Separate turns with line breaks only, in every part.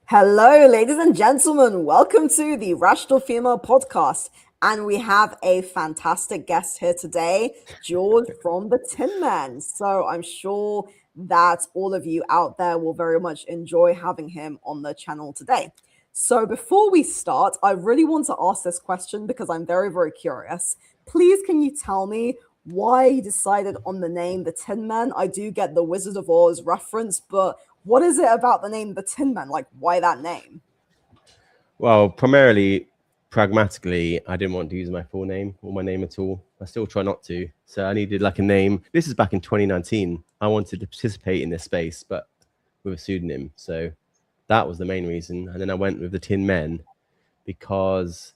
Hello, ladies and gentlemen. Welcome to the Rational Female Podcast. And we have a fantastic guest here today, George from TheTinMen. So I'm sure that all of you out there will very much enjoy having him on the channel today. So before we start, I really want to ask this question because I'm very, very curious. Please, can you tell me why you decided on the name TheTinMen? I do get the Wizard of Oz reference, but what is it about the name TheTinMen? Like, why that name?
Well, primarily, pragmatically, I didn't want to use my full name or my name at all. I still try not to. So I needed like a name. This is back in 2019. I wanted to participate in this space, but with a pseudonym. So that was the main reason. And then I went with TheTinMen because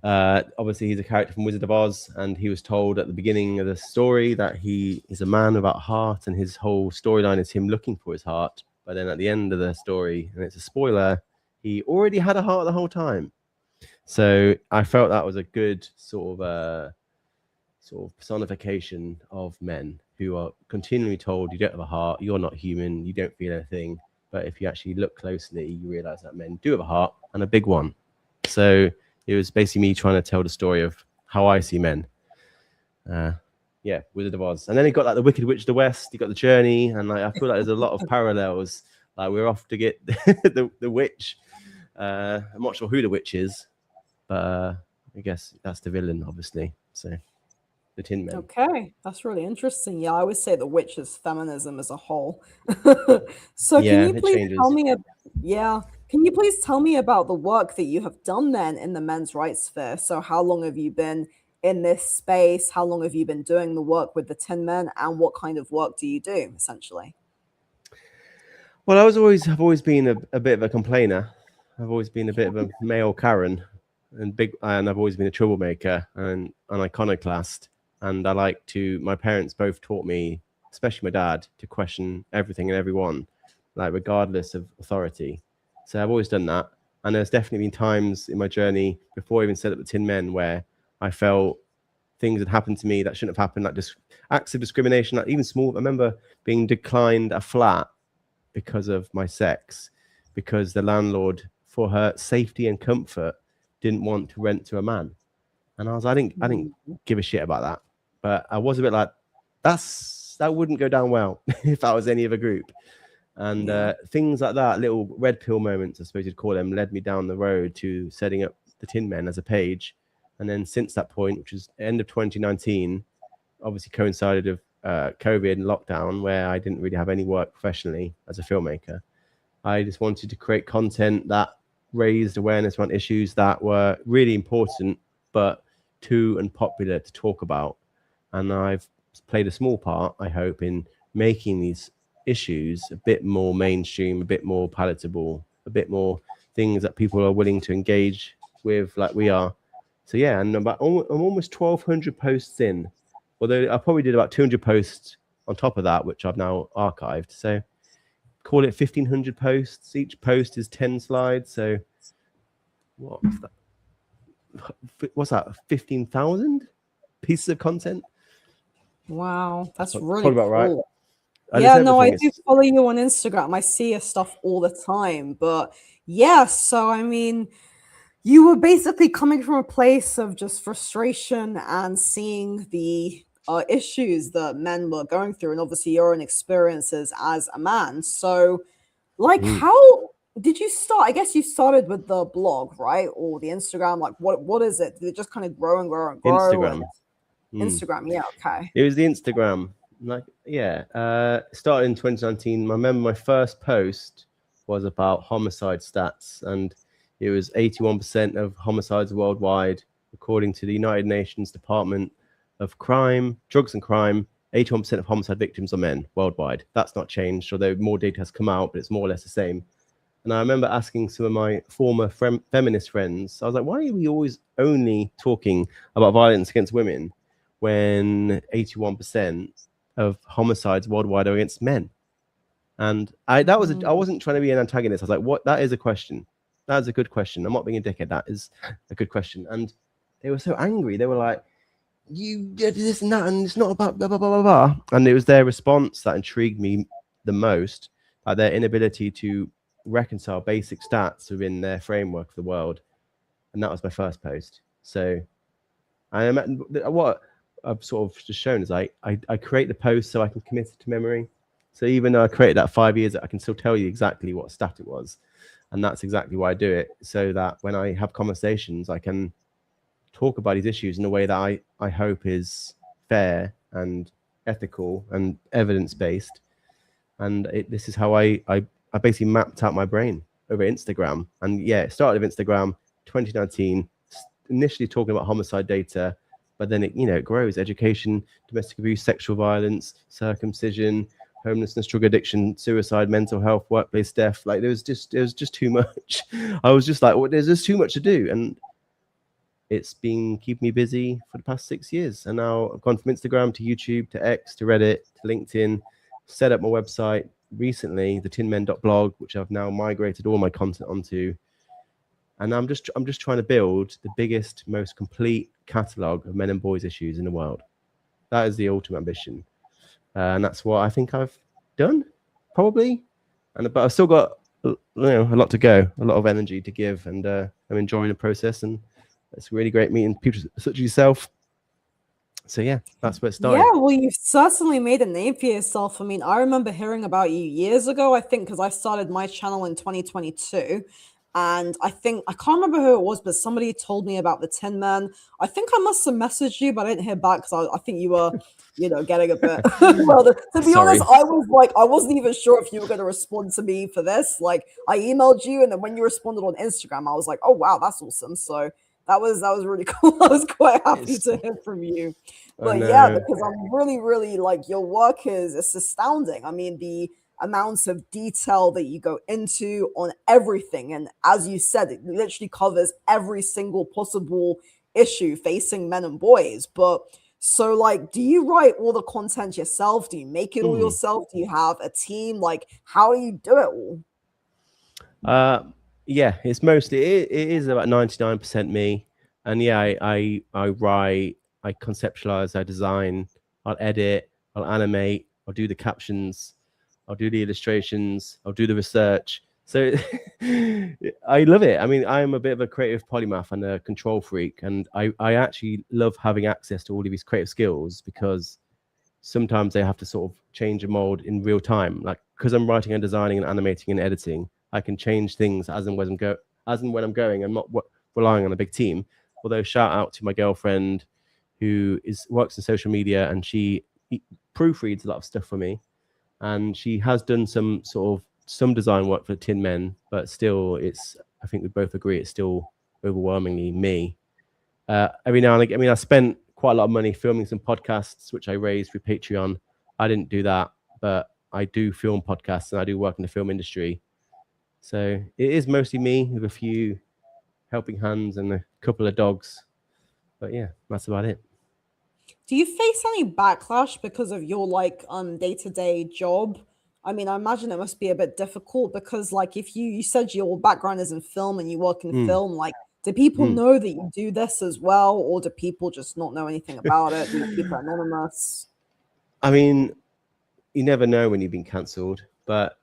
obviously he's a character from Wizard of Oz, and he was told at the beginning of the story that he is a man without a heart, and his whole storyline is him looking for his heart. But then at the end of the story, and it's a spoiler, he already had a heart the whole time. So I felt that was a good sort of personification of men who are continually told you don't have a heart, you're not human, you don't feel anything. But if you actually look closely, you realize that men do have a heart, and a big one. So it was basically me trying to tell the story of how I see men. Yeah, Wizard of Oz. And then he got like the Wicked Witch of the West, he got the Journey, and like I feel like there's a lot of parallels. Like we're off to get the witch. I'm not sure who the witch is, but I guess that's the villain, obviously. So TheTinMen.
Okay, that's really interesting. Yeah, I would say the witch is feminism as a whole. So can
Yeah,
you
it
please tell
changes.
me, yeah, can you please tell me about the work that you have done then in the men's rights sphere? So how long have you been in this space? How long have you been doing the work with TheTinMen, and what kind of work do you do essentially?
Well, I've always been a bit of a complainer. I've always been a bit of a male Karen, and I've always been a troublemaker and an iconoclast. And I like to. My parents both taught me, especially my dad, to question everything and everyone, like regardless of authority. So I've always done that. And there's definitely been times in my journey before I even set up TheTinMen where I felt things had happened to me that shouldn't have happened, like acts of discrimination, like even small. I remember being declined a flat because of my sex, because the landlord, for her safety and comfort, didn't want to rent to a man. And I didn't
Mm.
give a shit about that. But I was a bit like, that wouldn't go down well if I was any other group. And
Yeah.
things like that, little red pill moments, I suppose you'd call them, led me down the road to setting up TheTinMen as a page. And then since that point, which was end of 2019, obviously coincided with COVID and lockdown, where I didn't really have any work professionally as a filmmaker. I just wanted to create content that raised awareness around issues that were really important, but too unpopular to talk about. And I've played a small part, I hope, in making these issues a bit more mainstream, a bit more palatable, a bit more things that people are willing to engage with, like we are. So yeah, and I'm almost 1,200 posts in, although I probably did about 200 posts on top of that, which I've now archived. So call it 1,500 posts. Each post is 10 slides. So what's that? What's that? 15,000 pieces of content.
Wow, that's
That's
really
probably about right.
cool.
And it's
Yeah, no, I
everything.
do
It's
follow you on Instagram. I see your stuff all the time. But yeah, so I mean, you were basically coming from a place of just frustration and seeing the issues that men were going through, and obviously your own experiences as a man. So, like,
mm,
how did you start? I guess you started with the blog, right, or the Instagram. Like, what is it? Did it just kind of grow and grow and grow? And
Instagram. Mm.
Instagram, yeah, okay.
It was the Instagram. Like, yeah. Started in 2019. I remember my first post was about homicide stats, and it was 81% of homicides worldwide, according to the United Nations Department of Crime, Drugs and Crime. 81% of homicide victims are men worldwide. That's not changed, although more data has come out, but it's more or less the same. And I remember asking some of my former feminist friends, I was like, why are we always only talking about violence against women when 81% of homicides worldwide are against men? And I
Mm.
wasn't trying to be an antagonist. I was like, what? That is a question. That is a good question. I'm not being a dickhead. That is a good question. And they were so angry. They were like, you did this and that, and it's not about blah, blah, blah, blah, blah. And it was their response that intrigued me the most, like their inability to reconcile basic stats within their framework of the world. And that was my first post. So what I've sort of just shown is I create the post so I can commit it to memory. So even though I created that 5 years, I can still tell you exactly what stat it was. And that's exactly why I do it, so that when I have conversations, I can talk about these issues in a way that I hope is fair and ethical and evidence-based. And this is how I basically mapped out my brain over Instagram. And yeah, it started with Instagram 2019, initially talking about homicide data, but then it grows: education, domestic abuse, sexual violence, circumcision, homelessness, drug addiction, suicide, mental health, workplace death. Like there was just too much. I was just like, well, there's just too much to do. And it's been keeping me busy for the past 6 years. And now I've gone from Instagram to YouTube to X to Reddit to LinkedIn, set up my website recently, TheTinMen.blog, which I've now migrated all my content onto. And I'm just trying to build the biggest, most complete catalogue of men and boys issues in the world. That is the ultimate ambition. And that's what I think I've done, probably. But I've still got a lot to go, a lot of energy to give, and I'm enjoying the process. And it's really great meeting people such as yourself. So yeah, that's where it started.
Yeah, well, you've certainly made a name for yourself. I mean, I remember hearing about you years ago, I think, because I started my channel in 2022. And I think, I can't remember who it was, but somebody told me about the Tin Man. I think I must have messaged you, but I didn't hear back because I think you were, getting a bit. Well, to be
Sorry.
honest, I was like, I wasn't even sure if you were going to respond to me for this. Like, I emailed you, and then when you responded on Instagram, I was like, oh, wow, that's awesome. So that was really cool. I was quite happy to hear from you. But yeah, because I'm really, really like, your work is astounding. I mean, the amounts of detail that you go into on everything. And as you said, it literally covers every single possible issue facing men and boys. But so, like, do you write all the content yourself? Do you make it all yourself? Do you have a team? Like, how do you do it all?
Yeah, it's mostly, it is about 99% me. And yeah, I write, I conceptualize, I design, I'll edit, I'll animate, I'll do the captions, I'll do the illustrations, I'll do the research. So I love it. I mean, I'm a bit of a creative polymath and a control freak. And I actually love having access to all of these creative skills, because sometimes they have to sort of change a mold in real time. Like, because I'm writing and designing and animating and editing, I can change things as and when I'm going. I'm not relying on a big team. Although shout out to my girlfriend, who works in social media, and she proofreads a lot of stuff for me, and she has done some design work for TheTinMen, but still, I think we both agree it's still overwhelmingly me. Every now and again, I mean, I spent quite a lot of money filming some podcasts, which I raised through Patreon. I didn't do that, but I do film podcasts and I do work in the film industry. So it is mostly me, with a few helping hands and a couple of dogs. But yeah, that's about it.
Do you face any backlash because of your like day-to-day job? I mean, I imagine it must be a bit difficult because like if you said your background is in film and you work in film, like do people know that you do this as well, or do people just not know anything about it? Do you keep it anonymous?
I mean, you never know when you've been cancelled, but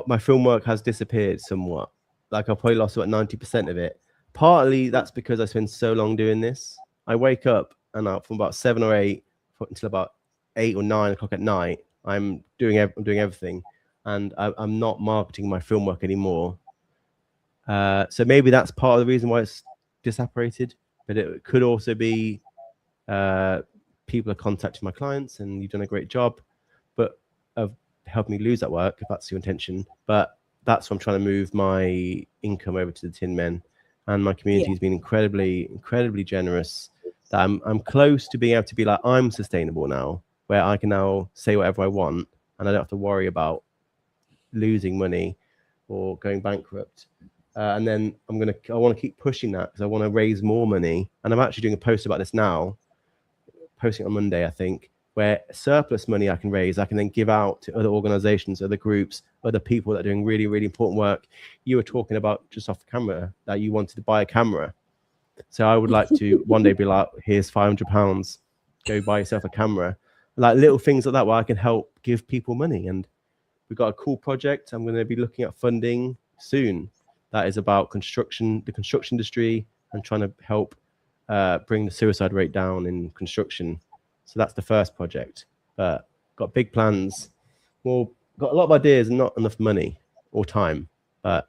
my film work has disappeared somewhat. Like, I've probably lost about 90% of it. Partly that's because I spend so long doing this. I wake up and from about 7 or 8 until about 8 or 9 o'clock at night, I'm doing everything, and I'm not marketing my film work anymore. So maybe that's part of the reason why it's disapparated. But it could also be people are contacting my clients, and you've done a great job, but of helping me lose that work, if that's your intention. But that's why I'm trying to move my income over to TheTinMen, and my community has been incredibly generous. That I'm close to being able to be like, I'm sustainable now, where I can now say whatever I want, and I don't have to worry about losing money or going bankrupt. And then I want to keep pushing that, because I want to raise more money. And I'm actually doing a post about this now, posting on Monday, I think, where surplus money I can raise, I can then give out to other organizations, other groups, other people that are doing really, really important work. You were talking about just off the camera that you wanted to buy a camera. So I would like to one day be like, here's £500, go buy yourself a camera. Like little things like that, where I can help give people money. And we've got a cool project I'm going to be looking at funding soon that is about the construction industry, and trying to help bring the suicide rate down in construction. So that's the first project. But got big plans. Well, got a lot of ideas and not enough money or time. But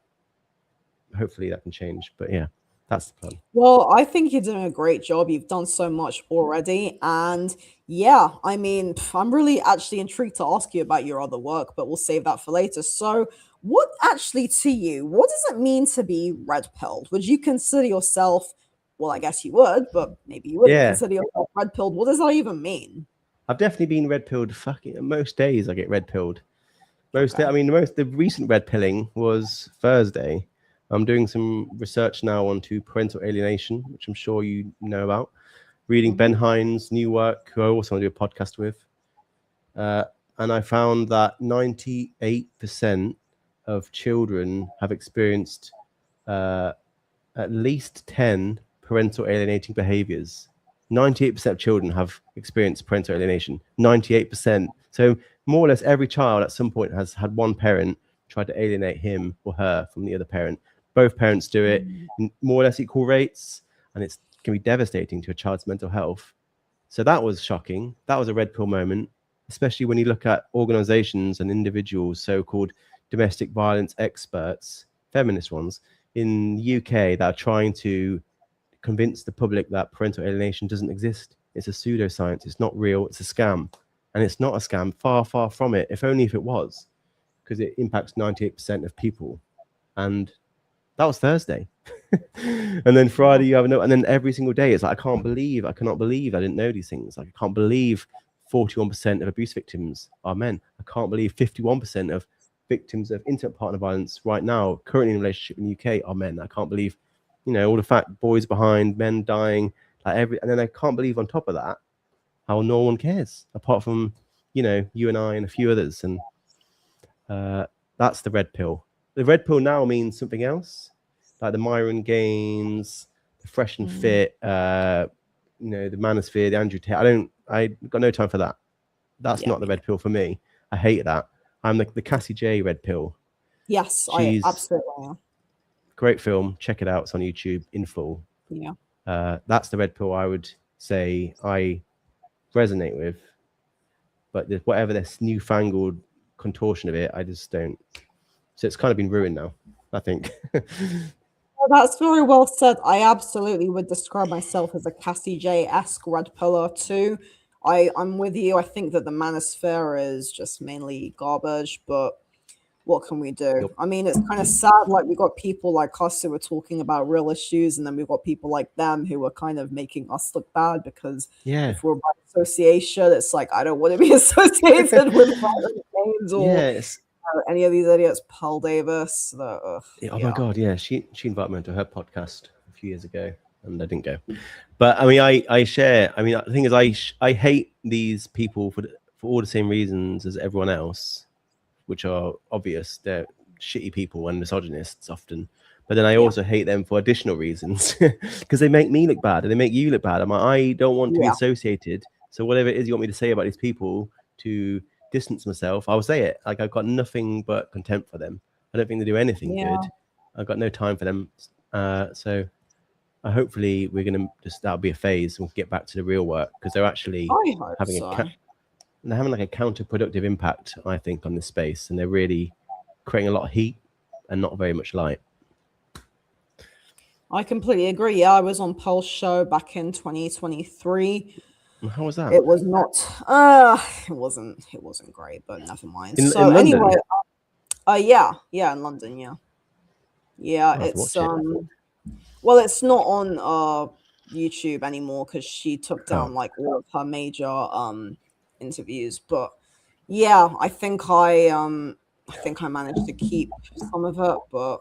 hopefully that can change. But yeah, that's the plan.
Well, I think you're doing a great job. You've done so much already. And yeah, I mean, I'm really actually intrigued to ask you about your other work, but we'll save that for later. So, what actually to you, what does it mean to be red pilled? Would you consider yourself, well, I guess you would, but maybe you wouldn't
Yeah,
consider yourself red pilled? What does that even mean?
I've definitely been red pilled. Fucking most days I get red pilled.
Okay.
I mean, the recent red pilling was Thursday. I'm doing some research now onto parental alienation, which I'm sure you know about. Reading Ben Hind's new work, who I also want to do a podcast with. And I found that 98% of children have experienced at least 10 parental alienating behaviors. 98% of children have experienced parental alienation. 98%. So more or less every child at some point has had one parent try to alienate him or her from the other parent. Both parents do it in more or less equal rates, and it can be devastating to a child's mental health. So that was shocking. That was a red pill moment, especially when you look at organizations and individuals, so-called domestic violence experts, feminist ones, in the UK that are trying to convince the public that parental alienation doesn't exist. It's a pseudoscience. It's not real. It's a scam. And it's not a scam. Far, far from it. If only if it was, because it impacts 98% of people. And that was Thursday. And then Friday you have another, and then every single day it's like, I cannot believe I didn't know these things. Like, I can't believe 41% of abuse victims are men. I can't believe 51% of victims of intimate partner violence right now, currently in a relationship in the UK, are men. I can't believe, all the fat boys behind, men dying, and then I can't believe on top of that how no one cares apart from, you and I and a few others. And that's the red pill. The red pill now means something else, like the Myron Gaines, the Fresh and Fit, the Manosphere, the Andrew Tate. I got no time for that. That's not the red pill for me. I hate that. I'm the Cassie J red pill.
Yes, I
She's
absolutely am.
Great film. Check it out. It's on YouTube in full.
Yeah.
That's the red pill I would say I resonate with. But whatever this newfangled contortion of it, I just don't. So it's kind of been ruined now, I think.
Well, that's very well said. I absolutely would describe myself as a Cassie J-esque red pillar too. I'm with you. I think that the manosphere is just mainly garbage, but what can we do?
Nope.
I mean, it's kind of sad. Like, we got people like us who are talking about real issues, and then we've got people like them who are kind of making us look bad because if we're by association, it's like, I don't want to be associated with Myron Gaines or any of these idiots, Paul Davis.
My God, yeah. She invited me to her podcast a few years ago, and I didn't go. But I mean, I share. I mean, the thing is, I hate these people for all the same reasons as everyone else, which are obvious. They're shitty people and misogynists often. But then I also hate them for additional reasons because they make me look bad and they make you look bad. I don't want to be associated. So whatever it is you want me to say about these people to distance myself, I'll say it. Like, I've got nothing but contempt for them. I don't think they do anything good. I've got no time for them. So hopefully we're going to that'll be a phase and we'll get back to the real work, because they're actually having they're having like a counterproductive impact, I think, on this space, and they're really creating a lot of heat and not very much light.
I completely agree. Yeah, I was on Paul's show back in 2023.
How was that?
It was not. It wasn't great, but never mind.
In London?
Yeah, in London. Yeah. It's well, it's not on YouTube anymore because she took down like all of her major interviews. But yeah, I think I managed to keep some of it, but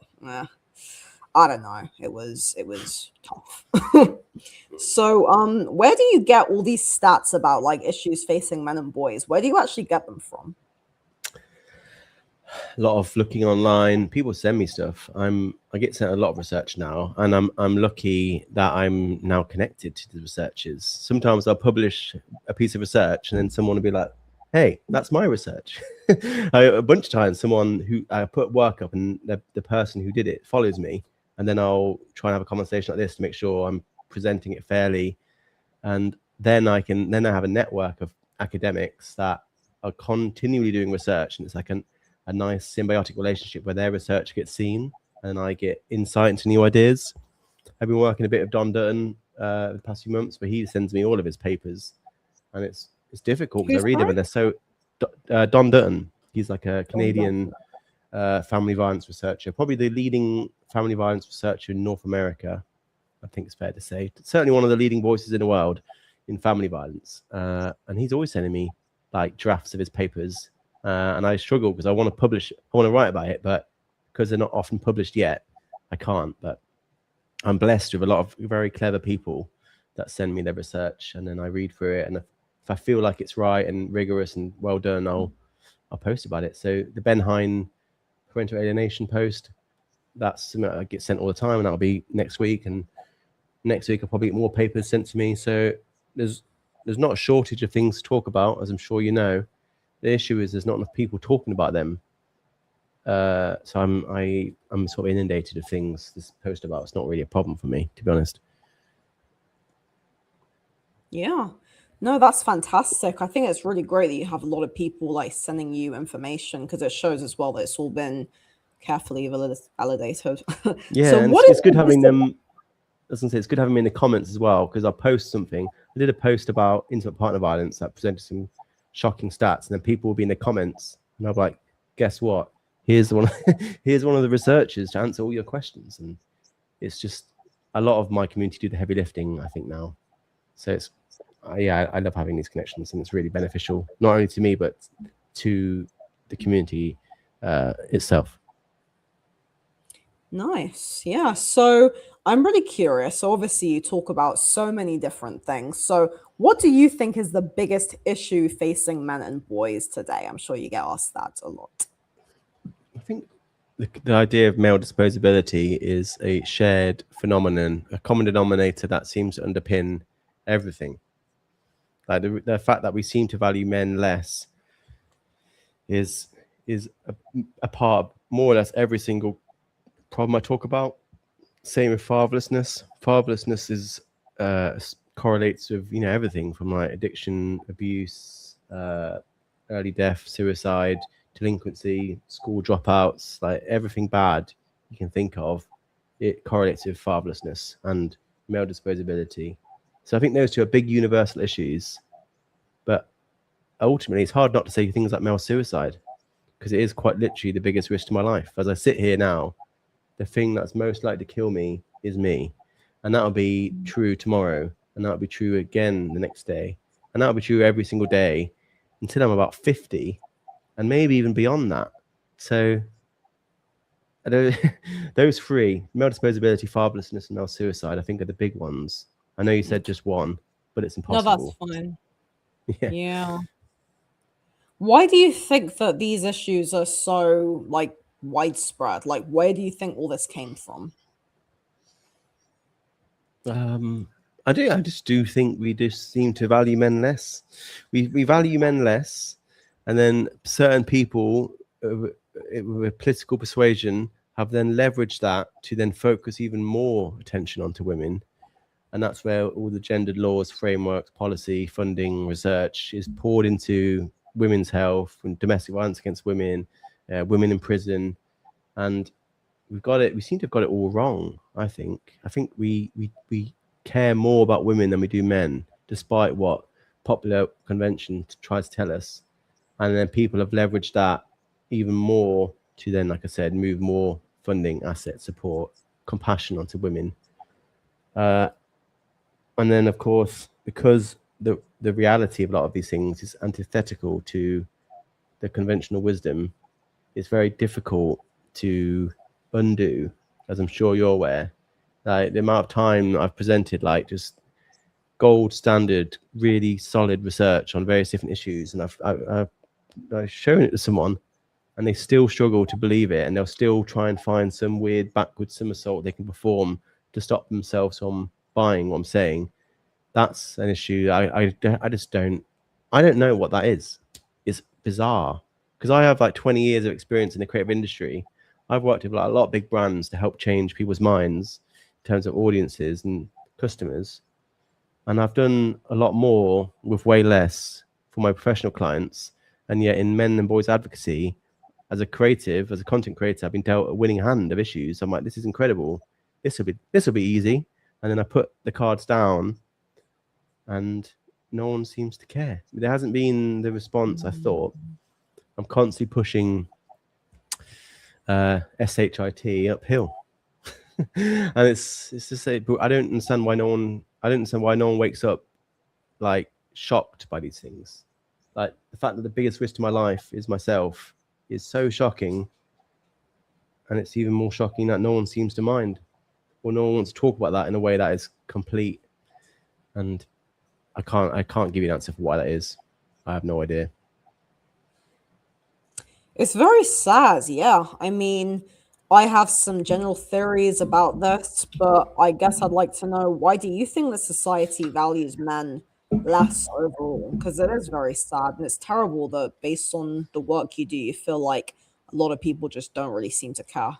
I don't know. It was tough. So, where do you get all these stats about like issues facing men and boys? Where do you actually get them from?
A lot of looking online. People send me stuff. I get sent a lot of research now, and I'm lucky that I'm now connected to the researchers. Sometimes I'll publish a piece of research, and then someone will be like, hey, that's my research. A bunch of times, someone who I put work up and the person who did it follows me, and then I'll try and have a conversation like this to make sure I'm presenting it fairly. And then I have a network of academics that are continually doing research, and it's like a nice symbiotic relationship where their research gets seen and I get insight into new ideas. I've been working a bit of Don Dutton the past few months, where he sends me all of his papers, and it's difficult because
Who's
I read them
sorry?
and they're so. Don Dutton, he's like a
Don
Canadian family violence researcher, probably the leading family violence researcher in North America. I think it's fair to say. Certainly one of the leading voices in the world in family violence, and he's always sending me like drafts of his papers, and I struggle because I want to publish, I want to write about it, but because they're not often published yet, I can't. But I'm blessed with a lot of very clever people that send me their research, and then I read through it, and if I feel like it's right and rigorous and well done, I'll post about it. So the Ben Hine parental alienation post, that's something I get sent all the time, and that'll be next week. And next week I'll probably get more papers sent to me. So there's not a shortage of things to talk about, as I'm sure you know. The issue is there's not enough people talking about them. So I'm sort of inundated of things to post about. It's not really a problem for me, to be honest.
Yeah. No, that's fantastic. I think it's really great that you have a lot of people like sending you information because it shows as well that it's all been carefully validated.
Yeah,
So
and
what
it's
is
good
the
having
dis-
them. As I say, it's good having them in the comments as well, because I'll post something. I did a post about intimate partner violence that presented some shocking stats, and then people will be in the comments, and I'll be like, "Guess what? Here's one. Here's one of the researchers to answer all your questions." And it's just a lot of my community do the heavy lifting, I think now. So it's yeah, I love having these connections, and it's really beneficial not only to me but to the community itself.
Nice. Yeah. So I'm really curious. So obviously you talk about so many different things. So what do you think is the biggest issue facing men and boys today? I'm sure you get asked that a lot.
I think the idea of male disposability is a shared phenomenon, a common denominator that seems to underpin everything. Like the fact that we seem to value men less is a part of more or less every single problem I talk about. Same with fatherlessness. Fatherlessness is correlates with everything from like addiction, abuse, early death, suicide, delinquency, school dropouts, like everything bad you can think of. It correlates with fatherlessness and male disposability. So I think those two are big universal issues, but ultimately it's hard not to say things like male suicide, because it is quite literally the biggest risk to my life. As I sit here now, the thing that's most likely to kill me is me. And that'll be true tomorrow. And that'll be true again the next day. And that'll be true every single day until I'm about 50 and maybe even beyond that. So those three, male disposability, fatherlessness, and male suicide, I think are the big ones. I know you said
Okay.
just one, but it's
No, that's
impossible.
fine.
Yeah.
Yeah. Why do you think that these issues are so like widespread? Like where do you think all this came from?
I just do think we just seem to value men less. We value men less, and then certain people with political persuasion have then leveraged that to then focus even more attention onto women, and that's where all the gendered laws, frameworks, policy, funding, research is poured into women's health and domestic violence against women, women in prison, and we've got it. We seem to have got it all wrong. I think we care more about women than we do men, despite what popular convention tries to tell us. And then people have leveraged that even more to then, like I said, move more funding, asset support, compassion onto women. And then, of course, because the reality of a lot of these things is antithetical to the conventional wisdom, it's very difficult to undo, as I'm sure you're aware. Like the amount of time I've presented, like just gold standard, really solid research on various different issues, and I've shown it to someone, and they still struggle to believe it, and they'll still try and find some weird backward somersault they can perform to stop themselves from buying what I'm saying. That's an issue. I just don't know what that is. is bizarre because I have like 20 years of experience in the creative industry. I've worked with like a lot of big brands to help change people's minds in terms of audiences and customers. And I've done a lot more with way less for my professional clients. And yet in men and boys advocacy, as a creative, as a content creator, I've been dealt a winning hand of issues. I'm like, this is incredible. This will be easy. And then I put the cards down and no one seems to care. There hasn't been the response I thought. I'm constantly pushing SHIT uphill. And it's just say, but I don't understand why no one wakes up like shocked by these things. Like the fact that the biggest risk to my life is myself is so shocking, and it's even more shocking that no one seems to mind, or no one wants to talk about that in a way that is complete. And I can't give you an answer for why that is. I have no idea.
It's very sad, yeah. I mean, I have some general theories about this, but I guess I'd like to know, why do you think that society values men less overall? Because it is very sad and it's terrible that based on the work you do, you feel like a lot of people just don't really seem to care.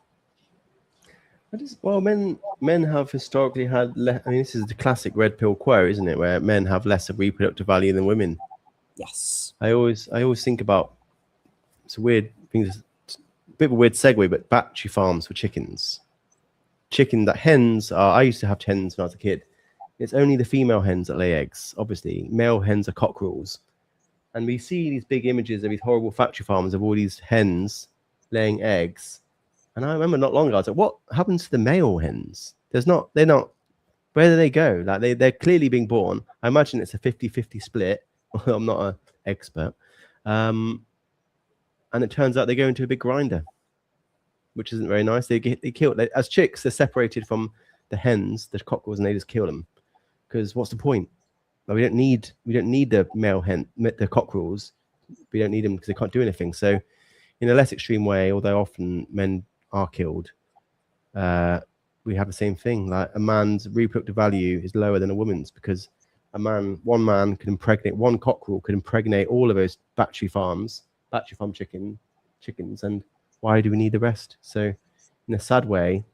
Well, men have historically had. I mean, this is the classic red pill quote, isn't it? Where men have less of reproductive value than women.
Yes.
I always think about, it's a weird thing, a bit of a weird segue, but battery farms for chickens. Hens are. I used to have hens when I was a kid. It's only the female hens that lay eggs. Obviously, male hens are cockerels, and we see these big images of these horrible factory farms of all these hens laying eggs. And I remember not long ago, I was like, what happens to the male hens? They're not, where do they go? Like they're clearly being born. I imagine it's a 50-50 split. I'm not an expert. And it turns out they go into a big grinder, which isn't very nice. They kill, as chicks, they're separated from the hens, the cockerels, and they just kill them. Because what's the point? Like, we don't need the male the cockerels. We don't need them because they can't do anything. So in a less extreme way, although often men are killed, we have the same thing. Like a man's reproductive value is lower than a woman's because one man could impregnate, one cockerel could impregnate all of those factory farm chickens, and why do we need the rest? So in a sad way,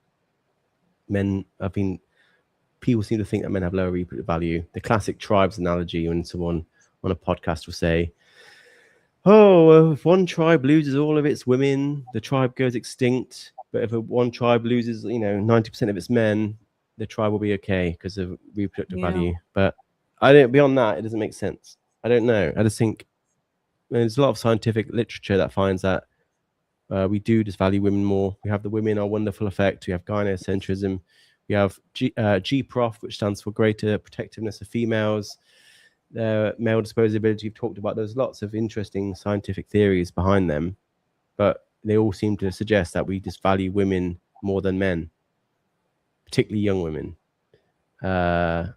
people seem to think that men have lower reproductive value. The classic tribes analogy, when someone on a podcast will say, oh, if one tribe loses all of its women, the tribe goes extinct. But if one tribe loses, 90% of its men, the tribe will be okay because of reproductive value. But beyond that, it doesn't make sense. I don't know. I just think there's a lot of scientific literature that finds that we do just value women more. We have the women are wonderful effect. We have gynocentrism. We have GPROF, which stands for greater protectiveness of females. Male disposability we've talked about. There's lots of interesting scientific theories behind them, but they all seem to suggest that we just value women more than men, particularly young women. So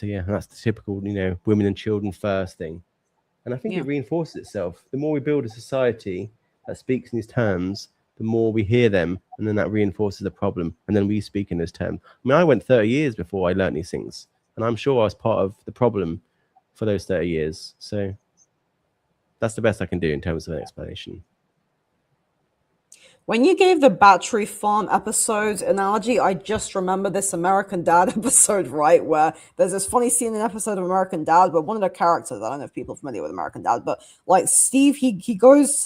yeah, that's the typical, women and children first thing. And I think it reinforces itself. The more we build a society that speaks in these terms, the more we hear them, and then that reinforces the problem. And then we speak in this term. I mean, I went 30 years before I learned these things, and I'm sure I was part of the problem for those 30 years. So that's the best I can do in terms of an explanation.
When you gave the battery farm episode analogy, I just remember this American Dad episode, right? Where there's this funny scene in an episode of American Dad, but one of the characters, I don't know if people are familiar with American Dad, but like Steve, he gets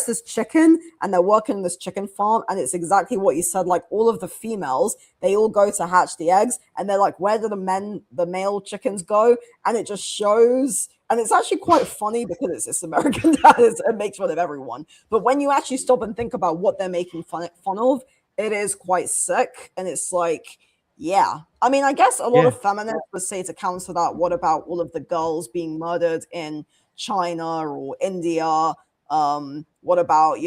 this chicken and they're working in this chicken farm, and it's exactly what you said. Like all of the females, they all go to hatch the eggs, and they're like, where do the male chickens go? And it just shows. And it's actually quite funny because it's this American Dad. It makes fun of everyone. But when you actually stop and think about what they're making fun of, it is quite sick. And it's like, yeah. I mean, I guess a lot of feminists would say to counter that, what about all of the girls being murdered in China or India? What about,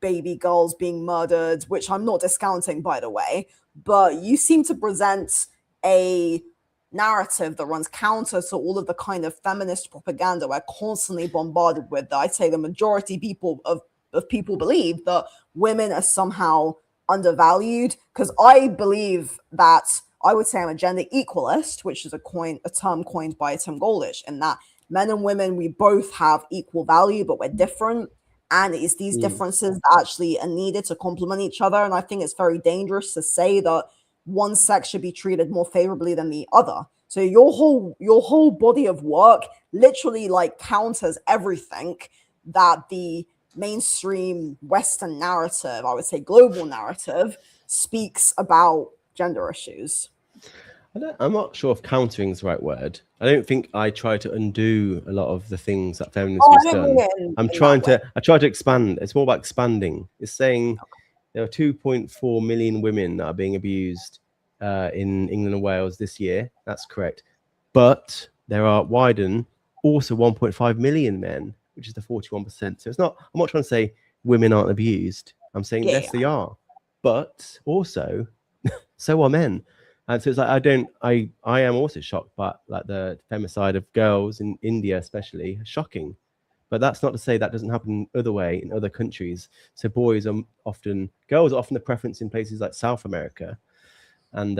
baby girls being murdered, which I'm not discounting, by the way. But you seem to present a narrative that runs counter to all of the kind of feminist propaganda we're constantly bombarded with. That I'd say the majority of people believe that women are somehow undervalued, because I believe that I would say I'm a gender equalist, which is a term coined by Tim Goldish, and that men and women, we both have equal value, but we're different. And it's these differences that actually are needed to complement each other. And I think it's very dangerous to say that one sex should be treated more favorably than the other. So your whole body of work literally like counters everything that the mainstream Western narrative, I would say global narrative, speaks about gender issues.
I'm not sure if countering is the right word. I don't think I try to undo a lot of the things that feminism
Oh,
has
I don't mean
done.
it
I'm
in that
trying
way.
to, I try to expand. It's more about expanding. It's saying there are 2.4 million women that are being abused in England and Wales this year. That's correct. But there are widen also 1.5 million men, which is the 41%. So it's not, I'm not trying to say women aren't abused. I'm saying
Yeah,
yes, they are. But also, so are men. And so it's like I am also shocked by like the femicide of girls in India, especially shocking. But that's not to say that doesn't happen other way in other countries. So girls are often the preference in places like South America and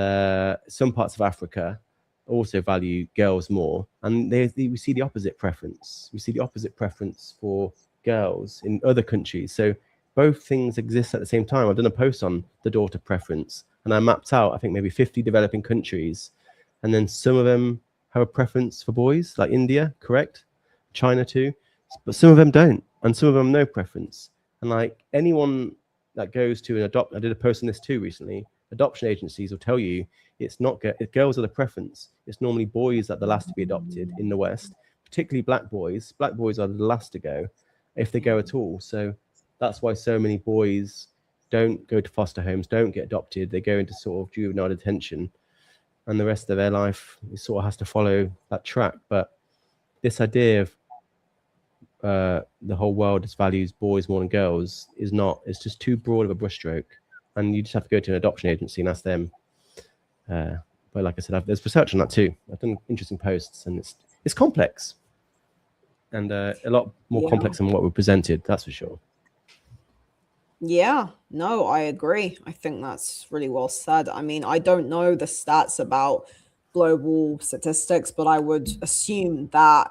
some parts of Africa also value girls more. And we see the opposite preference. We see the opposite preference for girls in other countries. So both things exist at the same time. I've done a post on the daughter preference, and I mapped out, I think, maybe 50 developing countries. And then some of them have a preference for boys, like India, correct? China too. But some of them don't. And some of them no preference. And like anyone that goes to I did a post on this too recently. Adoption agencies will tell you it's not girls are the preference. It's normally boys that are the last to be adopted in the West, particularly black boys. Black boys are the last to go, if they go at all. So that's why so many boys don't go to foster homes, don't get adopted. They go into sort of juvenile detention, and the rest of their life sort of has to follow that track. But this idea of the whole world just values boys more than girls is not. It's just too broad of a brushstroke, and you just have to go to an adoption agency and ask them. But like I said, there's research on that too. I've done interesting posts, and it's complex, and a lot more
yeah.
complex than what we presented. That's for sure.
Yeah, no, I agree. I think that's really well said. I mean, I don't know the stats about global statistics, but I would assume that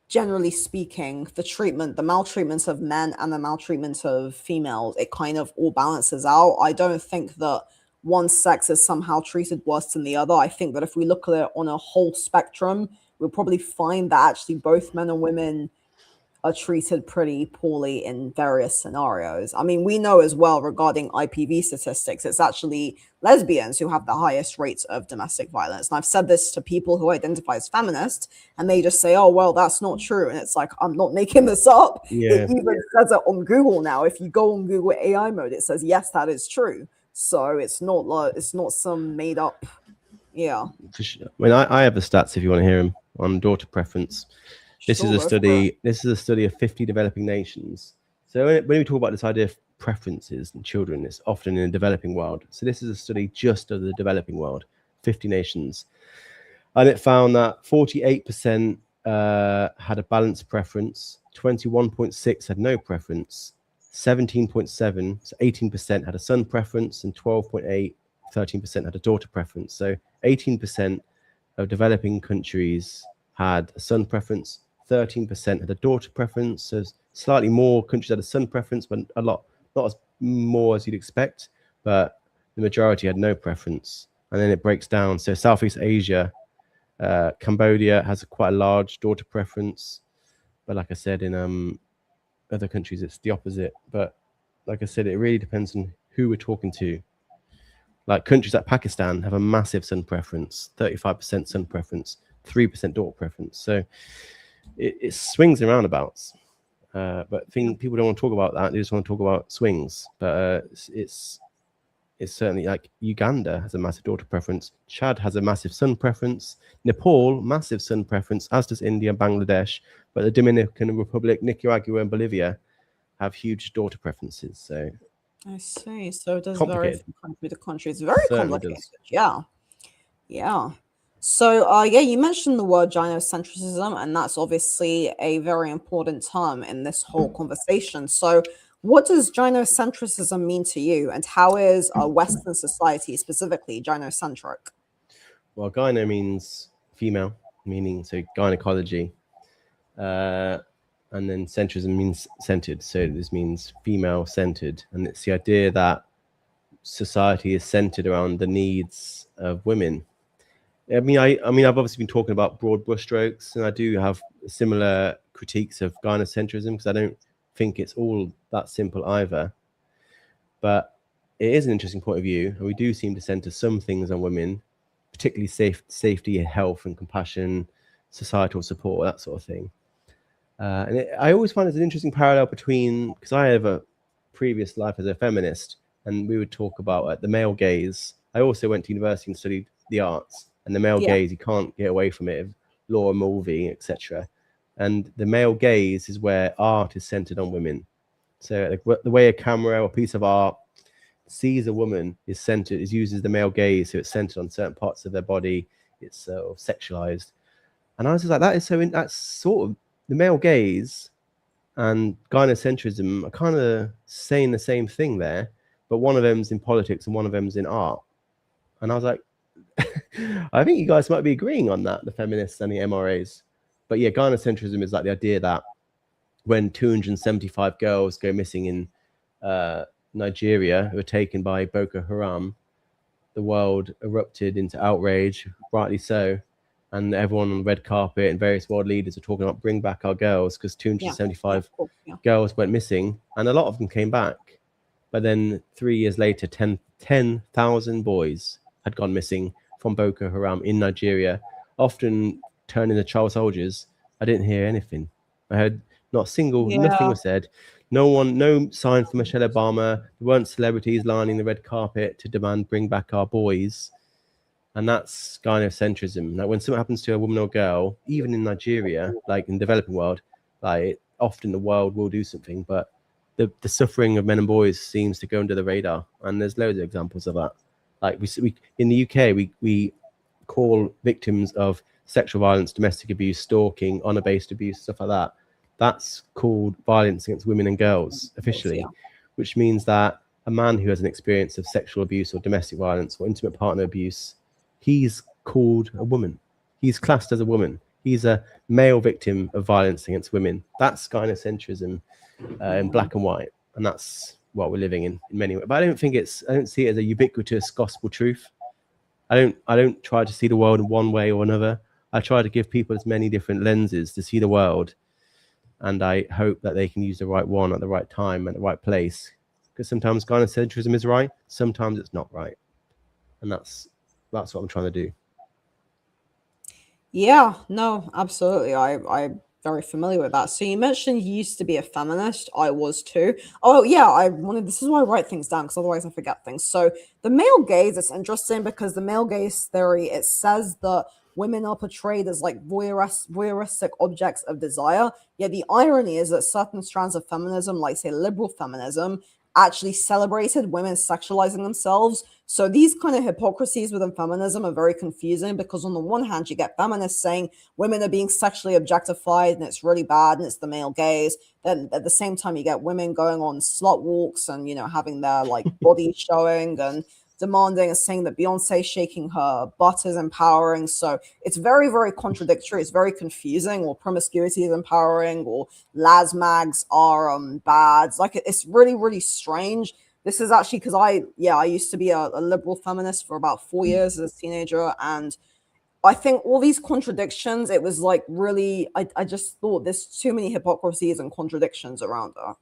generally speaking, the maltreatment of men and the maltreatment of females, it kind of all balances out. I don't think that one sex is somehow treated worse than the other. I think that if we look at it on a whole spectrum, we'll probably find that actually both men and women are treated pretty poorly in various scenarios. I mean, we know as well regarding IPV statistics, it's actually lesbians who have the highest rates of domestic violence. And I've said this to people who identify as feminists, and they just say, oh, well, that's not true. And it's like, I'm not making this up. It
Yeah,
even says it on Google now. If you go on Google AI mode, it says, yes, that is true. So it's not some made up. Yeah,
for sure. I mean, I have the stats if you want to hear them on daughter preference. This is
sure,
a
go for it.
study. This is a study of 50 developing nations. So when we talk about this idea of preferences in children, it's often in the developing world. So this is a study just of the developing world, 50 nations, and it found that 48% had a balanced preference, 21.6 had no preference, 17.7, so 18% had a son preference, and 12.8, 13% had a daughter preference. So 18% of developing countries had a son preference, 13% had a daughter preference. So slightly more countries had a son preference, but a lot, not as more as you'd expect, but the majority had no preference. And then it breaks down. So Southeast Asia, Cambodia has quite a large daughter preference, but like I said, in other countries it's the opposite. But like I said, it really depends on who we're talking to. Like countries like Pakistan have a massive son preference, 35% son preference, 3% daughter preference. So it swings and roundabouts. But people don't want to talk about that. They just want to talk about swings. But it's certainly like Uganda has a massive daughter preference. Chad has a massive son preference. Nepal, massive son preference, as does India and Bangladesh. But the Dominican Republic, Nicaragua, and Bolivia have huge daughter preferences. So
I see. So it does vary
complicated.
from country to country. It's very
Certainly
complicated.
does.
Yeah. Yeah. So, yeah, you mentioned the word gynocentrism, and that's obviously a very important term in this whole conversation. So, what does gynocentrism mean to you, and how is Western society specifically gynocentric?
Well, gyno means female, meaning so gynecology. and then centrism means centered. So this means female centered, and it's the idea that society is centered around the needs of women. I've obviously been talking about broad brushstrokes, and I do have similar critiques of gynocentrism because I don't think it's all that simple either. But it is an interesting point of view, and we do seem to center some things on women, particularly safety, health, and compassion, societal support, that sort of thing. I always find it's an interesting parallel between, because I have a previous life as a feminist, and we would talk about the male gaze. I also went to university and studied the arts, and the male
Yeah.
gaze, you can't get away from it. Laura Mulvey, etc. And the male gaze is where art is centered on women. So the way a camera or piece of art sees a woman is centered, is uses the male gaze, so it's centered on certain parts of their body. It's sexualized, and I was just like, that's sort of the male gaze and gynocentrism are kind of saying the same thing there, but one of them's in politics and one of them's in art. And I was like, I think you guys might be agreeing on that, the feminists and the MRAs. But yeah, gynocentrism is like the idea that when 275 girls go missing in Nigeria, who were taken by Boko Haram, the world erupted into outrage, rightly so. And everyone on the red carpet and various world leaders are talking about bring back our girls, because 275 girls went missing, and a lot of them came back. But then 3 years later, 10,000 boys had gone missing from Boko Haram in Nigeria, often turned into child soldiers. I didn't hear anything. I heard not a single, nothing was said. No sign from Michelle Obama. There weren't celebrities lining the red carpet to demand bring back our boys. And that's gynocentrism. Like when something happens to a woman or girl, even in Nigeria, like in the developing world, like often the world will do something, but the suffering of men and boys seems to go under the radar. And there's loads of examples of that. Like we in the UK, we call victims of sexual violence, domestic abuse, stalking, honor-based abuse, stuff like that. That's called violence against women and girls officially, which means that a man who has an experience of sexual abuse or domestic violence or intimate partner abuse, he's called a woman. He's classed as a woman. He's a male victim of violence against women. That's gynocentrism in black and white, and that's what we're living in many ways. But I don't see it as a ubiquitous gospel truth. I don't try to see the world in one way or another. I try to give people as many different lenses to see the world, and I hope that they can use the right one at the right time at the right place. Because sometimes gynocentrism is right, sometimes it's not right, and that's what I'm trying to do.
Yeah, no, absolutely. I'm very familiar with that. So you mentioned you used to be a feminist. I was too. Oh yeah, this is why I write things down because otherwise I forget things. So the male gaze is interesting because the male gaze theory, it says that women are portrayed as like voyeuristic objects of desire. Yet the irony is that certain strands of feminism, like say liberal feminism, actually celebrated women sexualizing themselves. So these kind of hypocrisies within feminism are very confusing because on the one hand, you get feminists saying women are being sexually objectified and it's really bad and it's the male gaze. Then at the same time, you get women going on slut walks and, having their like body showing and demanding and saying that Beyonce shaking her butt is empowering. So it's very, very contradictory. It's very confusing. Or promiscuity is empowering, or las mags are bad. Like it's really, really strange. This is actually because I used to be a liberal feminist for about 4 years as a teenager, and I think all these contradictions, it was like really, I just thought there's too many hypocrisies and contradictions around that.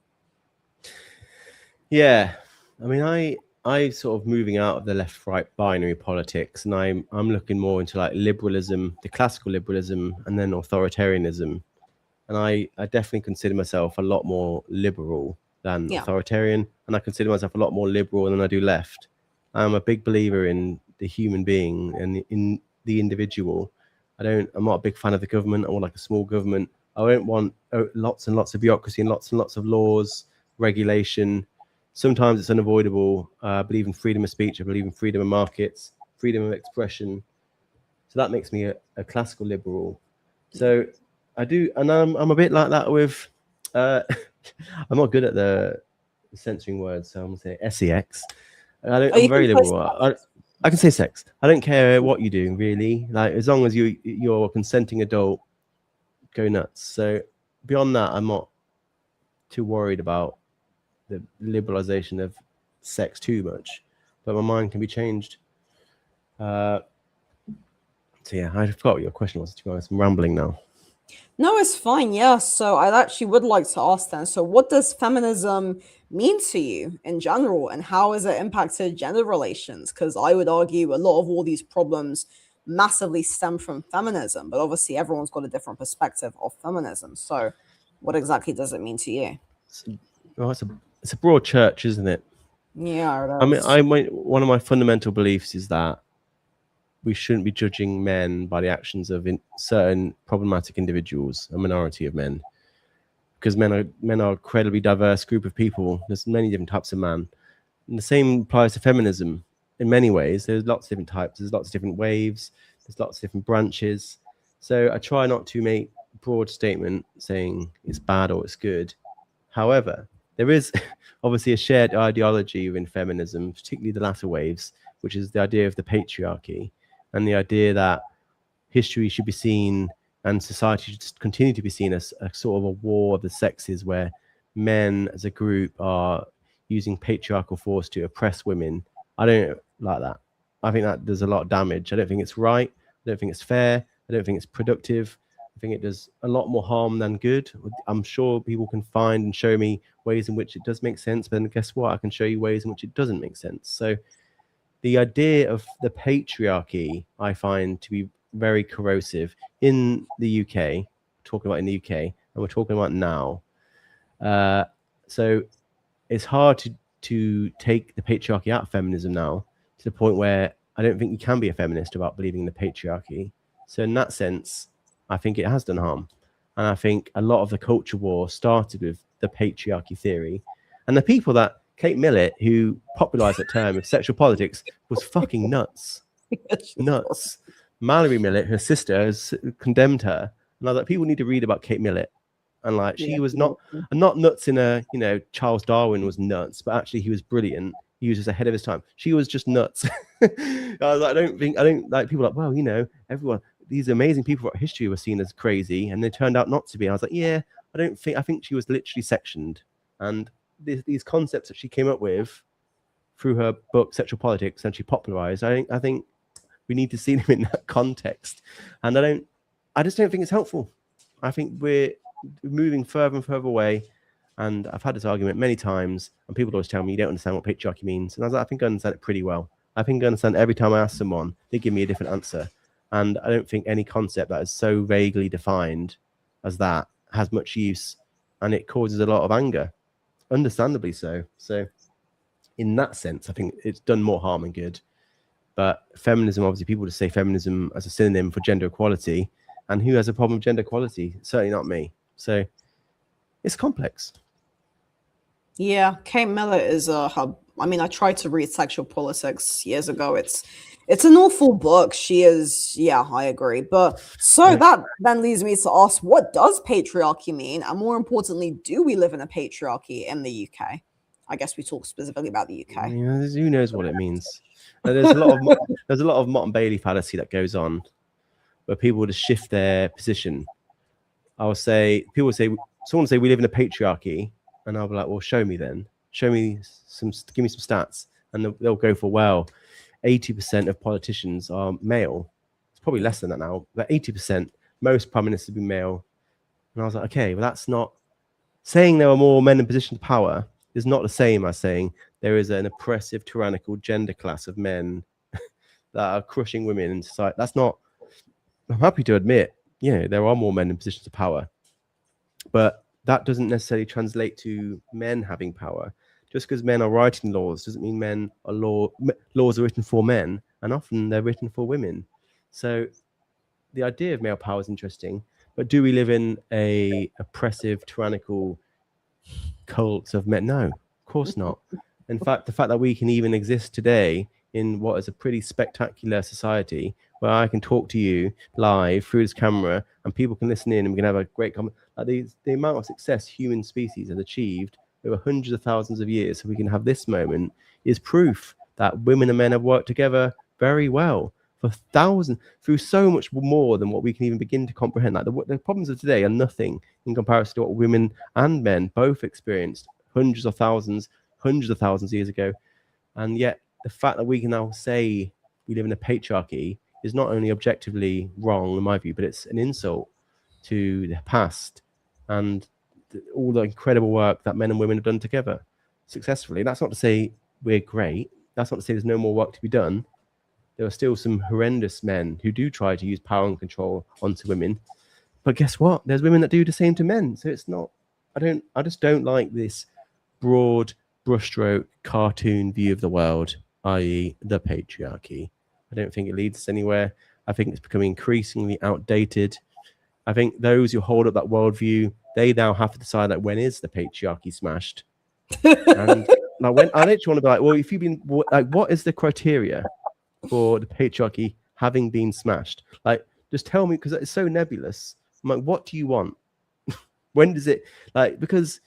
Yeah, I mean, I sort of moving out of the left-right binary politics, and I'm looking more into like liberalism, the classical liberalism, and then authoritarianism. And I definitely consider myself a lot more liberal than authoritarian, and I consider myself a lot more liberal than I do left. I'm a big believer in the human being and in the individual. I'm not a big fan of the government. I want like a small government. I don't want lots and lots of bureaucracy and lots of laws, regulation. Sometimes it's unavoidable. I believe in freedom of speech. I believe in freedom of markets, freedom of expression. So that makes me a classical liberal. So I do, and I'm a bit like that with. I'm not good at the censoring words, so I'm gonna say sex. I'm very liberal. I can say sex. I don't care what you do, really. Like as long as you're a consenting adult, go nuts. So beyond that, I'm not too worried about the liberalization of sex too much, but my mind can be changed. So yeah, I forgot what your question was. To be honest, I'm rambling now.
No, it's fine. Yeah. So I actually would like to ask then. So, what does feminism mean to you in general, and how has it impacted gender relations? Because I would argue a lot of all these problems massively stem from feminism, but obviously everyone's got a different perspective of feminism. So, what exactly does it mean to you?
It's, well, it's a broad church, isn't it?
Yeah,
I
it
mean,
is.
one of my fundamental beliefs is that we shouldn't be judging men by the actions of certain problematic individuals, a minority of men, because men are an incredibly diverse group of people. There's many different types of man, and the same applies to feminism. In many ways, there's lots of different types. There's lots of different waves. There's lots of different branches. So I try not to make a broad statement saying it's bad or it's good. However, there is obviously a shared ideology within feminism, particularly the latter waves, which is the idea of the patriarchy and the idea that history should be seen and society should continue to be seen as a sort of a war of the sexes where men as a group are using patriarchal force to oppress women. I don't like that. I think that does a lot of damage. I don't think it's right. I don't think it's fair. I don't think it's productive. I think it does a lot more harm than good. I'm sure people can find and show me ways in which it does make sense, but then guess what? I can show you ways in which it doesn't make sense. So the idea of the patriarchy I find to be very corrosive in the UK, talking about in the UK, and we're talking about now. So it's hard to take the patriarchy out of feminism now to the point where I don't think you can be a feminist without believing in the patriarchy. So in that sense, I think it has done harm. And I think a lot of the culture war started with the patriarchy theory. And the people that Kate Millett, who popularized that term of sexual politics, was fucking nuts. Nuts. Mallory Millett, her sister, has condemned her. And I was like, people need to read about Kate Millett. And like, she was not nuts in a, Charles Darwin was nuts, but actually he was brilliant. He was just ahead of his time. She was just nuts. I was like, I don't like people like, well, everyone, these amazing people throughout history were seen as crazy and they turned out not to be. And I was like, yeah, I think she was literally sectioned. And these concepts that she came up with through her book, Sexual Politics, and she popularized, I think we need to see them in that context. And I just don't think it's helpful. I think we're moving further and further away. And I've had this argument many times, and people always tell me you don't understand what patriarchy means. And I was like, I think I understand it pretty well. I think I understand every time I ask someone, they give me a different answer. And I don't think any concept that is so vaguely defined as that has much use, and it causes a lot of anger, understandably so. So in that sense, I think it's done more harm than good. But feminism, obviously, people just say feminism as a synonym for gender equality. And who has a problem with gender equality? Certainly not me. So it's complex.
Yeah, Kate Miller is a hub. I mean, I tried to read Sexual Politics years ago. It's an awful book. She is, yeah, I agree. But so that then leads me to ask, what does patriarchy mean? And more importantly, do we live in a patriarchy in the UK? I guess we talk specifically about the UK.
Who knows what it means? There's a lot of Mott and Bailey fallacy that goes on, where people just shift their position. Someone will say we live in a patriarchy, and I'll be like, well, show me then. Give me some stats, and they'll go for 80% of politicians are male. It's probably less than that now, but 80%. Most prime ministers have been male, and I was like, okay, well, that's not saying there are more men in positions of power. Is not the same as saying there is an oppressive, tyrannical gender class of men that are crushing women in society. That's not. I'm happy to admit, there are more men in positions of power, but that doesn't necessarily translate to men having power. Just because men are writing laws doesn't mean laws are written for men, and often they're written for women. So the idea of male power is interesting, but do we live in a oppressive, tyrannical cult of men? No, of course not. In fact, the fact that we can even exist today in what is a pretty spectacular society where I can talk to you live through this camera and people can listen in and we can have a great the amount of success human species has achieved over hundreds of thousands of years, so we can have this moment, is proof that women and men have worked together very well. for thousands, through so much more than what we can even begin to comprehend. Like the problems of today are nothing in comparison to what women and men both experienced hundreds of thousands of years ago. And yet the fact that we can now say we live in a patriarchy is not only objectively wrong in my view, but it's an insult to the past and all the incredible work that men and women have done together successfully. That's not to say we're great. That's not to say there's no more work to be done. There are still some horrendous men who do try to use power and control onto women. But guess what? There's women that do the same to men. So it's not, I just don't like this broad brushstroke cartoon view of the world, i.e. the patriarchy. I don't think it leads us anywhere. I think it's becoming increasingly outdated. I think those who hold up that worldview, they now have to decide like, when is the patriarchy smashed? And like, when I literally want to be like, well, if you've been like, what is the criteria for the patriarchy having been smashed? Like, just tell me, because it's so nebulous. I'm like, what do you want? When does it, like, because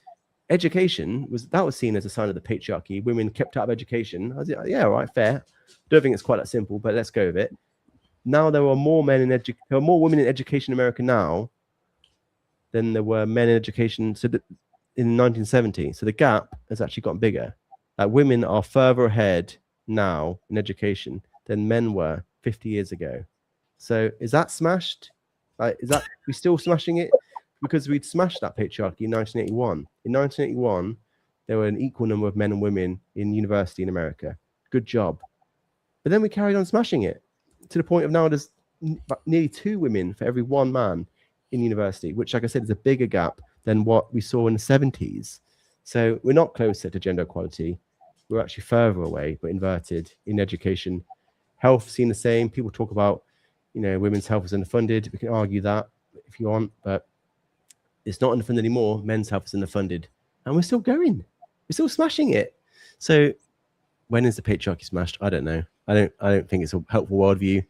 education was seen as a sign of the patriarchy. Women kept out of education. I was like, yeah, all right, fair. Don't think it's quite that simple, but let's go with it. Now there are more women in education in America now than there were men in education. So in 1970, so the gap has actually gotten bigger. Like, women are further ahead now in education than men were 50 years ago. So is that smashed? Like, is that we still smashing it? Because we'd smashed that patriarchy in 1981. In 1981, there were an equal number of men and women in university in America. Good job. But then we carried on smashing it to the point of now there's nearly 2 women for every 1 man in university, which, like I said, is a bigger gap than what we saw in the 70s. So we're not closer to gender equality. We're actually further away, but inverted in education. Health, seen the same. People talk about, women's health is underfunded. We can argue that if you want, but it's not underfunded anymore. Men's health is underfunded, and we're still going. We're still smashing it. So when is the patriarchy smashed? I don't know. I don't think it's a helpful worldview,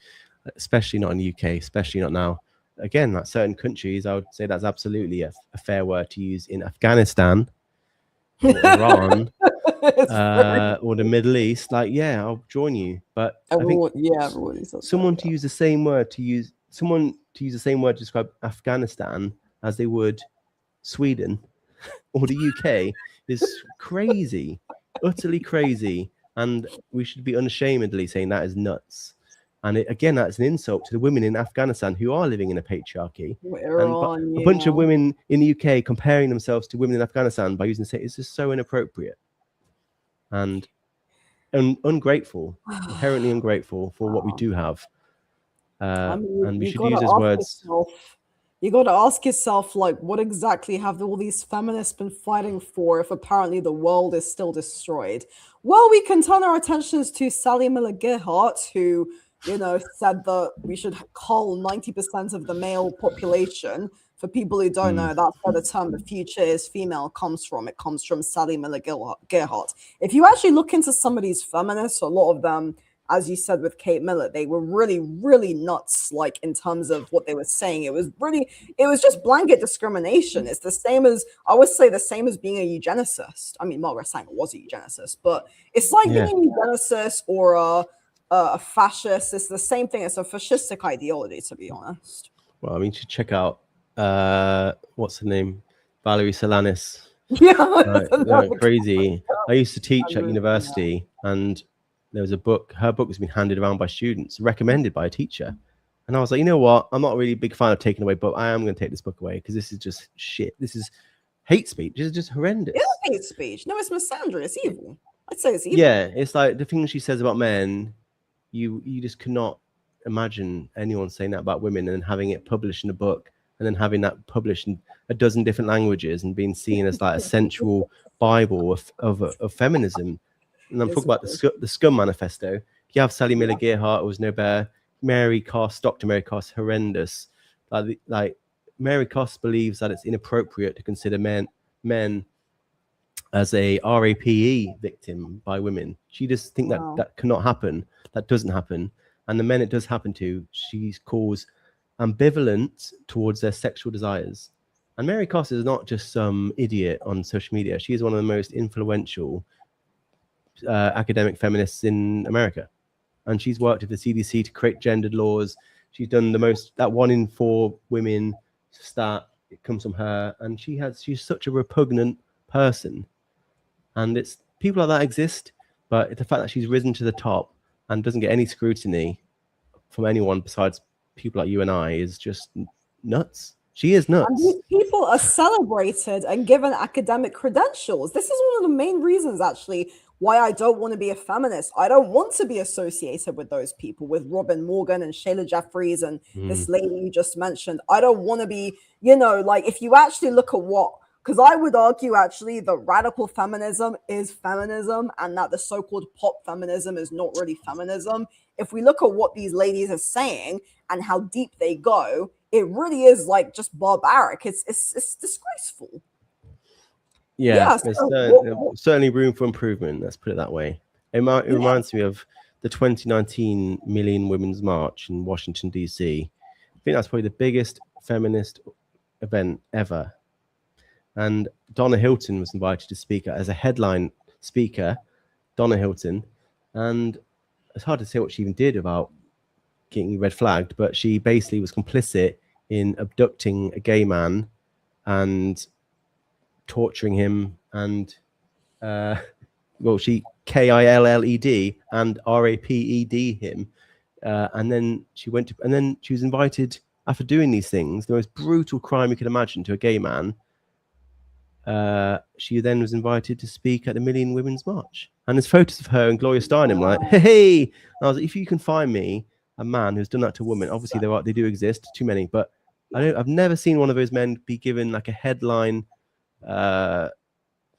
especially not in the UK, especially not now. Again, like certain countries, I would say that's absolutely a fair word to use. In Afghanistan or Iran or the Middle East, like, yeah, I'll join you. But
everyone,
I think someone to use the same word to describe Afghanistan as they would Sweden or the UK is crazy, utterly crazy. And we should be unashamedly saying that is nuts. And again, that's an insult to the women in Afghanistan who are living in a patriarchy. And a bunch of women in the UK comparing themselves to women in Afghanistan by using it's just so inappropriate and ungrateful, inherently ungrateful for what we do have. And we should use those words.
You got to ask yourself, like, what exactly have all these feminists been fighting for if apparently the world is still destroyed? Well, we can turn our attentions to Sally Miller Gerhardt, who, said that we should cull 90% of the male population. For people who don't know, that's where the term "the future is female" comes from. It comes from Sally Miller Gerhardt. If you actually look into some of these feminists, a lot of them, as you said with Kate Millett, they were really, really nuts, like, in terms of what they were saying. It was just blanket discrimination. It's the same as, I would say, the same as being a eugenicist. I mean, Margaret Sanger was a eugenicist, but it's like being a eugenicist or a fascist. It's the same thing. It's a fascistic ideology, to be honest.
Well, I mean, you should check out, what's her name? Valerie Solanas.
Yeah.
Crazy. I used to teach at university, and there was a book. Her book has been handed around by students, recommended by a teacher. And I was like, you know what? I'm not really a big fan of taking away books. I am going to take this book away because this is just shit. This is hate speech. This is just horrendous.
It's hate speech. No, it's misandry. It's evil. I'd say it's evil.
Yeah, it's like the things she says about men, you just cannot imagine anyone saying that about women and having it published in a book and then having that published in a dozen different languages and being seen as like a central Bible of feminism. And I'm talking about the Scum Manifesto. You have Sally Miller Gerhardt, who was no better. Mary Koss, Dr. Mary Koss, horrendous. Like Mary Koss believes that it's inappropriate to consider men as a RAPE victim by women. She just thinks that cannot happen. That doesn't happen. And the men it does happen to, she calls ambivalent towards their sexual desires. And Mary Koss is not just some idiot on social media. She is one of the most influential academic feminists in America. and she's worked with the CDC to create gendered laws. She's done that 1 in 4 women stat. It comes from her, and she's such a repugnant person. And it's people like that exist, but the fact that she's risen to the top and doesn't get any scrutiny from anyone besides people like you and I is just nuts. She is
And
nuts.
these people are celebrated and given academic credentials. This is one of the main reasons, actually, why I don't want to be a feminist. I don't want to be associated with those people, with Robin Morgan and Shayla Jeffries and this lady you just mentioned. I don't want to be, like if you actually look at because I would argue actually the radical feminism is feminism and that the so-called pop feminism is not really feminism. If we look at what these ladies are saying and how deep they go, it really is like just barbaric. It's disgraceful.
Yeah,
So
there's certainly room for improvement. Let's put it that way. It reminds me of the 2019 Million Women's March in Washington, D.C. I think that's probably the biggest feminist event ever. And Donna Hilton was invited to speak as a headline speaker, Donna Hilton. And it's hard to say what she even did about getting red flagged, but she basically was complicit in abducting a gay man and torturing him and she KILLED and RAPED him, and then she was invited after doing these things, the most brutal crime you could imagine to a gay man. She then was invited to speak at the Million Women's March, and there's photos of her and Gloria Steinem like, hey. And I was like, if you can find me a man who's done that to a woman, obviously they do exist, too many, but I've never seen one of those men be given like a headline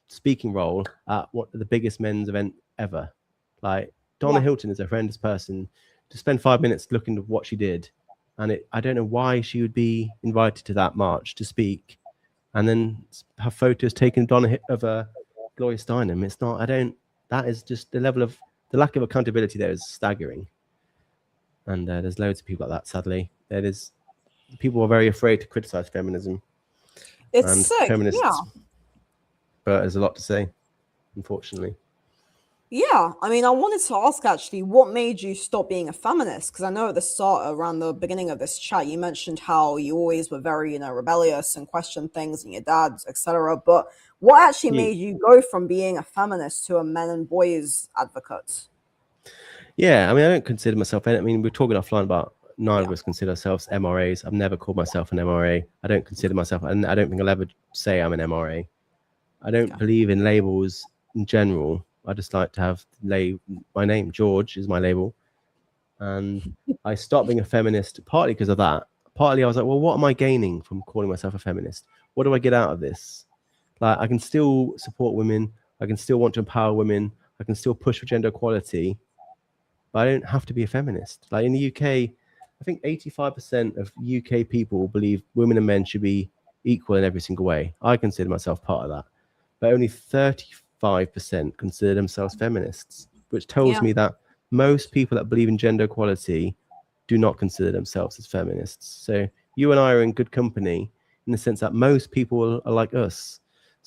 speaking role at the biggest men's event ever. Like Donna Hilton is a horrendous person. To spend 5 minutes looking at what she did, and I don't know why she would be invited to that march to speak, and then have photos taken of Gloria Steinem. It's not. That is just the lack of accountability there is staggering. And there's loads of people like that. Sadly, people are very afraid to criticize feminism.
It's sick,
feminists. Yeah. But there's a lot to say, unfortunately.
Yeah, I mean, I wanted to ask actually, what made you stop being a feminist? Because I know at the start, around the beginning of this chat, you mentioned how you always were very, rebellious and questioned things and your dad, etc. But what actually made you go from being a feminist to a men and boys advocate?
Yeah, I mean, I don't consider myself. I mean, we're talking offline about neither of us consider ourselves MRAs. I've never called myself an MRA. I don't consider myself, and I don't think I'll ever say I'm an MRA. I don't believe in labels in general. I just like to have my name. George is my label. And I stopped being a feminist partly because of that. Partly I was like, well, what am I gaining from calling myself a feminist? What do I get out of this? Like, I can still support women. I can still want to empower women. I can still push for gender equality. But I don't have to be a feminist. Like in the UK, I think 85% of UK people believe women and men should be equal in every single way. I consider myself part of that. But only 35% consider themselves feminists, which tells me that most people that believe in gender equality do not consider themselves as feminists. So you and I are in good company in the sense that most people are like us.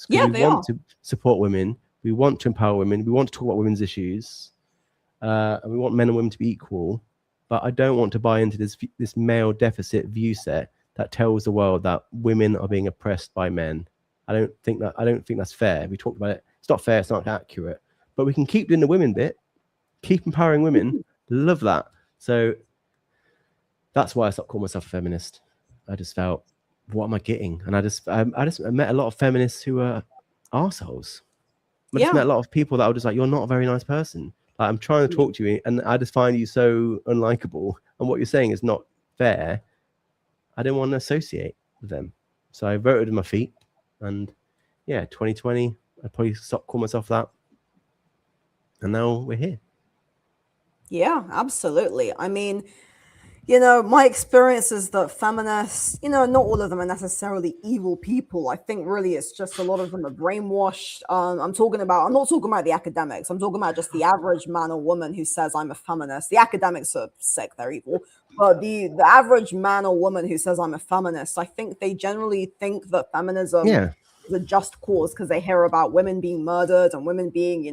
We want to support women. We want to empower women. We want to talk about women's issues. And we want men and women to be equal. But I don't want to buy into this male deficit view set that tells the world that women are being oppressed by men. I don't think that's fair. We talked about it. It's not fair. It's not accurate. But we can keep doing the women bit. Keep empowering women. Love that. So that's why I stopped calling myself a feminist. I just felt, what am I getting? And I met a lot of feminists who are arseholes. I just met a lot of people that were just like, you're not a very nice person. Like, I'm trying to talk to you, and I just find you so unlikable. And what you're saying is not fair. I didn't want to associate with them. So I voted with my feet. And 2020, I probably stopped calling myself that. And now we're here.
Yeah, absolutely. I mean, my experience is that feminists, not all of them are necessarily evil people. I think really it's just a lot of them are brainwashed. I'm not talking about the academics. I'm talking about just the average man or woman who says I'm a feminist. The academics are sick, they're evil. But the average man or woman who says I'm a feminist, I think they generally think that feminism is a just cause because they hear about women being murdered and women being,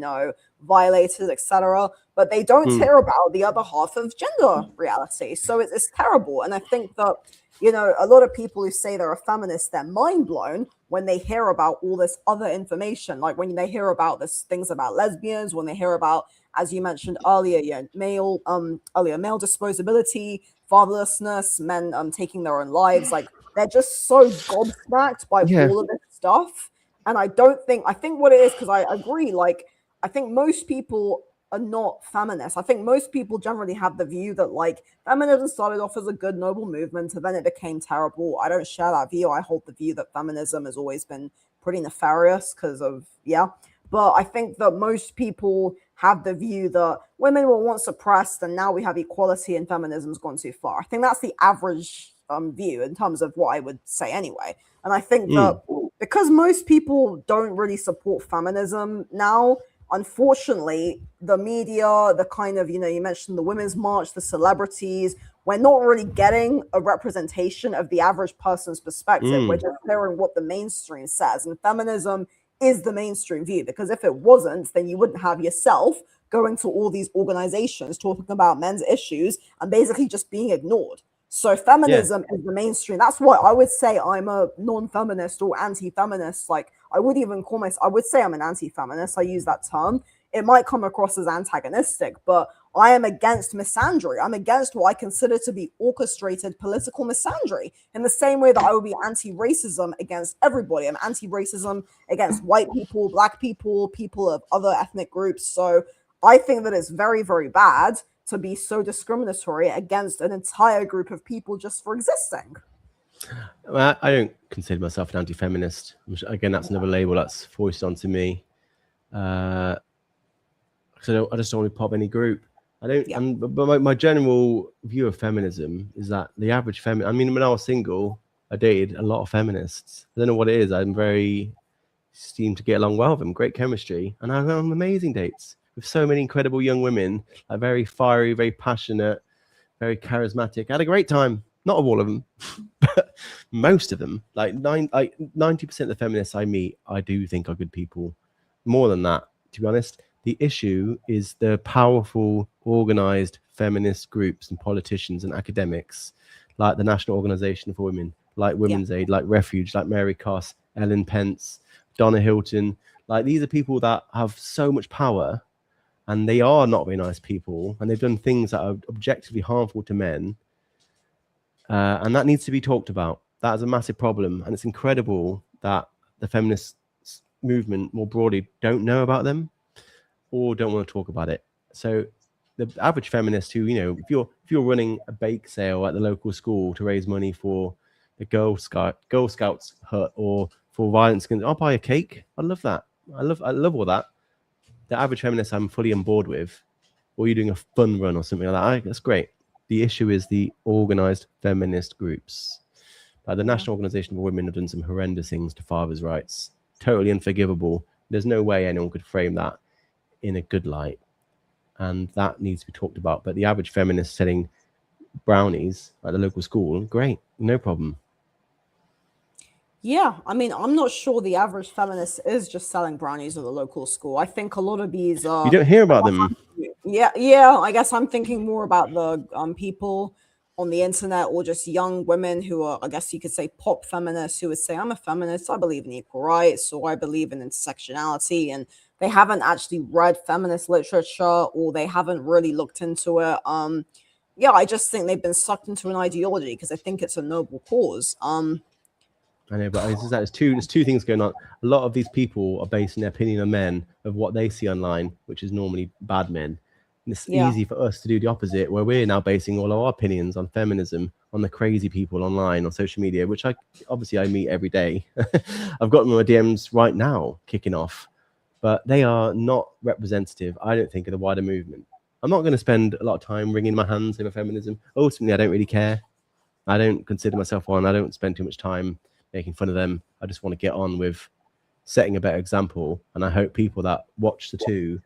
violated, etc. But they don't
Mm.
hear about the other half of gender reality. So it's terrible. And I think that, a lot of people who say they're a feminist, they're mind blown when they hear about all this other information. Like when they hear about this things about lesbians, when they hear about, as you mentioned earlier, male disposability, fatherlessness, men taking their own lives. Like they're just so gobsmacked by
Yeah.
all of this stuff. And I think what it is, because I agree, like, I think most people are not feminists. I think most people generally have the view that, like, feminism started off as a good, noble movement, and then it became terrible. I don't share that view. I hold the view that feminism has always been pretty nefarious because of, yeah. But I think that most people have the view that women were once oppressed and now we have equality and feminism's gone too far. I think that's the average view in terms of what I would say anyway. And I think that
Mm.
because most people don't really support feminism now, unfortunately, the media, the kind of, you mentioned the Women's March, the celebrities, we're not really getting a representation of the average person's perspective. We're
Mm.
just hearing what the mainstream says. And feminism is the mainstream view, because if it wasn't, then you wouldn't have yourself going to all these organizations talking about men's issues and basically just being ignored. So
Yeah.
feminism is the mainstream. That's why I would say I'm a non-feminist or anti-feminist. Like I would even call myself, I would say I'm an anti-feminist. I use that term. It might come across as antagonistic, but I am against misandry. I'm against what I consider to be orchestrated political misandry. In the same way that I would be anti-racism against everybody. I'm anti-racism against white people, black people, people of other ethnic groups. So I think that it's very, very bad to be so discriminatory against an entire group of people just for existing.
Well, I don't consider myself an anti-feminist. Again, that's another label that's foisted onto me. So I just don't want to pop any group. I don't.
Yeah.
But my general view of feminism is that the average feminist. I mean, when I was single, I dated a lot of feminists. I don't know what it is. I'm very seem to get along well with them. Great chemistry, and I went on amazing dates with so many incredible young women. Like very fiery, very passionate, very charismatic. I had a great time. Not all of them, but most of them. Like 90% of the feminists I meet, I do think are good people. More than that, to be honest. The issue is the powerful, organized feminist groups and politicians and academics, like the National Organization for Women, like
Yeah.
Women's Aid, like Refuge, like Mary Koss, Ellen Pence, Donna Hilton. Like these are people that have so much power, and they are not very nice people, and they've done things that are objectively harmful to men, and that needs to be talked about. That is a massive problem, and it's incredible that the feminist movement more broadly don't know about them or don't want to talk about it. So the average feminist who, if you're running a bake sale at the local school to raise money for the Girl Scouts hut or for violence against, I'll buy a cake. I love that. I love all that. The average feminist I'm fully on board with, or you're doing a fun run or something like that. That's great. The issue is the organized feminist groups. Like the National Organization for Women have done some horrendous things to fathers' rights. Totally unforgivable. There's no way anyone could frame that in a good light, and that needs to be talked about. But the average feminist selling brownies at the local school, great, no problem.
Yeah, I mean, I'm not sure the average feminist is just selling brownies at the local school. I think a lot of these
You
are.
don't hear about them.
Yeah. I guess I'm thinking more about the people on the internet, or just young women who are, I guess you could say, pop feminists, who would say, "I'm a feminist. I believe in equal rights, or I believe in intersectionality," and they haven't actually read feminist literature, or they haven't really looked into it. Yeah, I just think they've been sucked into an ideology because I think it's a noble cause.
I know, but it's just that there's two things going on. A lot of these people are basing their opinion on men of what they see online, which is normally bad men. And it's
Yeah.
easy for us to do the opposite, where we're now basing all our opinions on feminism on the crazy people online on social media, which I meet every day. I've got them in my DMs right now, kicking off, but they are not representative, I don't think, of the wider movement. I'm not going to spend a lot of time wringing my hands over feminism. Ultimately, I don't really care. I don't consider myself one. I don't spend too much time making fun of them. I just want to get on with setting a better example. And I hope people that watch the two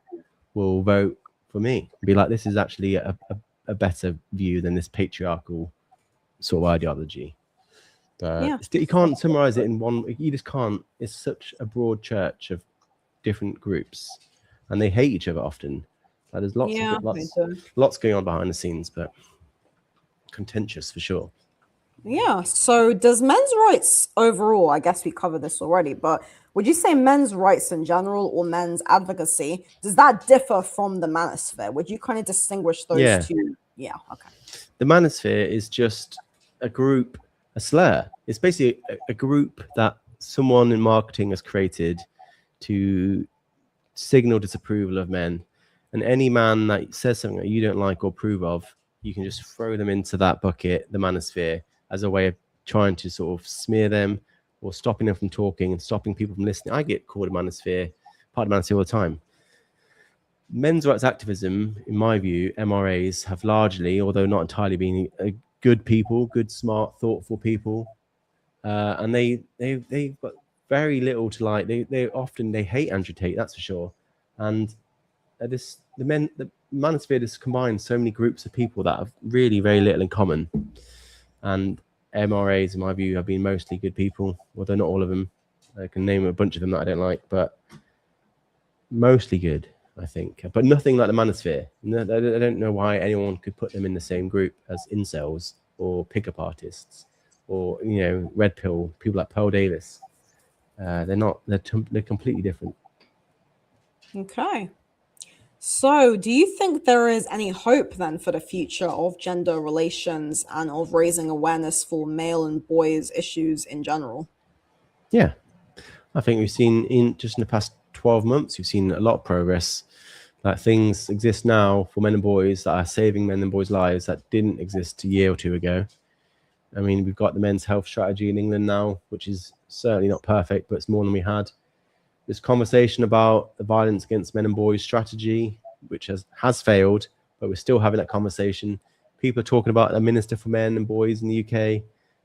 will vote for me and be like, this is actually a better view than this patriarchal sort of ideology.
Yeah,
You can't summarize it in one. You just can't. It's such a broad church of different groups, and they hate each other often. There's
yeah, they do.
lots going on behind the scenes, but contentious for sure.
Yeah. So, does men's rights overall, I guess we covered this already, but would you say men's rights in general or men's advocacy, does that differ from the manosphere? Would you kind of distinguish those
Yeah,
two? Yeah. Okay.
the manosphere is just a group, a slur. It's basically a group that someone in marketing has created to signal disapproval of men. And any man that says something that you don't like or approve of, you can just throw them into that bucket, the manosphere, as a way of trying to sort of smear them or stopping them from talking and stopping people from listening. I get called a manosphere, part of the manosphere all the time. Men's rights activism, in my view, MRAs have largely, although not entirely, been good people, good, smart, thoughtful people, and they've got very little to like. They often they hate Andrew Tate, that's for sure, and the manosphere just combines so many groups of people that have really very little in common, and MRAs, in my view, have been mostly good people, although not all of them. I can name a bunch of them that I don't like, but mostly good, I think. But nothing like the manosphere. No, I don't know why anyone could put them in the same group as incels or pickup artists or, red pill, people like Pearl Davis. They're not, they're completely different.
Okay. So, do you think there is any hope then for the future of gender relations and of raising awareness for male and boys issues in general?
Yeah. I think we've seen in the past 12 months, we've seen a lot of progress. Like things exist now for men and boys that are saving men and boys' lives that didn't exist a year or two ago. I mean, we've got the men's health strategy in England now, which is certainly not perfect, but it's more than we had. This conversation about the violence against men and boys strategy, which has failed, but we're still having that conversation. People are talking about a minister for men and boys in the UK.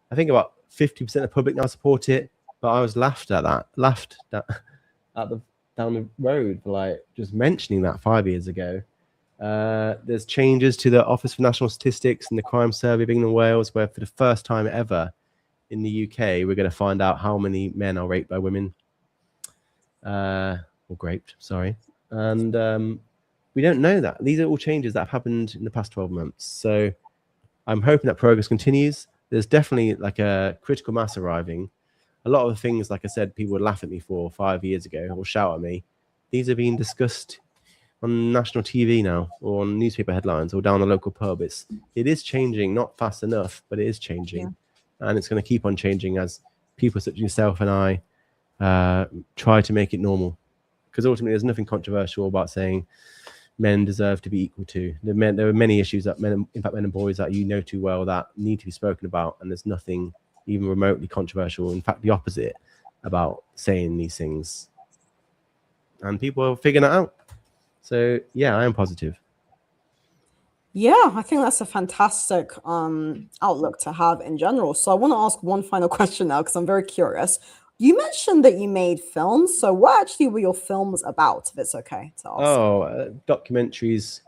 I think about 50% of the public now support it, but I was laughed at the down the road for like just mentioning that 5 years ago. There's changes to the Office for National Statistics and the Crime Survey of England and Wales, where for the first time ever in the UK, we're going to find out how many men are raped by women. Or raped, sorry. And we don't know that. These are all changes that have happened in the past 12 months. So I'm hoping that progress continues. There's definitely like a critical mass arriving. A lot of the things, like I said, people would laugh at me for 5 years ago or shout at me. These are being discussed on national TV now, or on newspaper headlines, or down the local pub. It is changing, not fast enough, but it is changing, and it's going to keep on changing as people such as yourself and I try to make it normal. Because ultimately, there's nothing controversial about saying men deserve to be equal to. There are many issues that men and boys that you know too well that need to be spoken about, and there's nothing even remotely controversial. In fact, the opposite about saying these things, and people are figuring it out. So yeah, I am positive.
Yeah, I think that's a fantastic outlook to have in general. So I want to ask one final question now because I'm very curious. You mentioned that you made films. So what actually were your films about, if it's okay to ask?
Documentaries,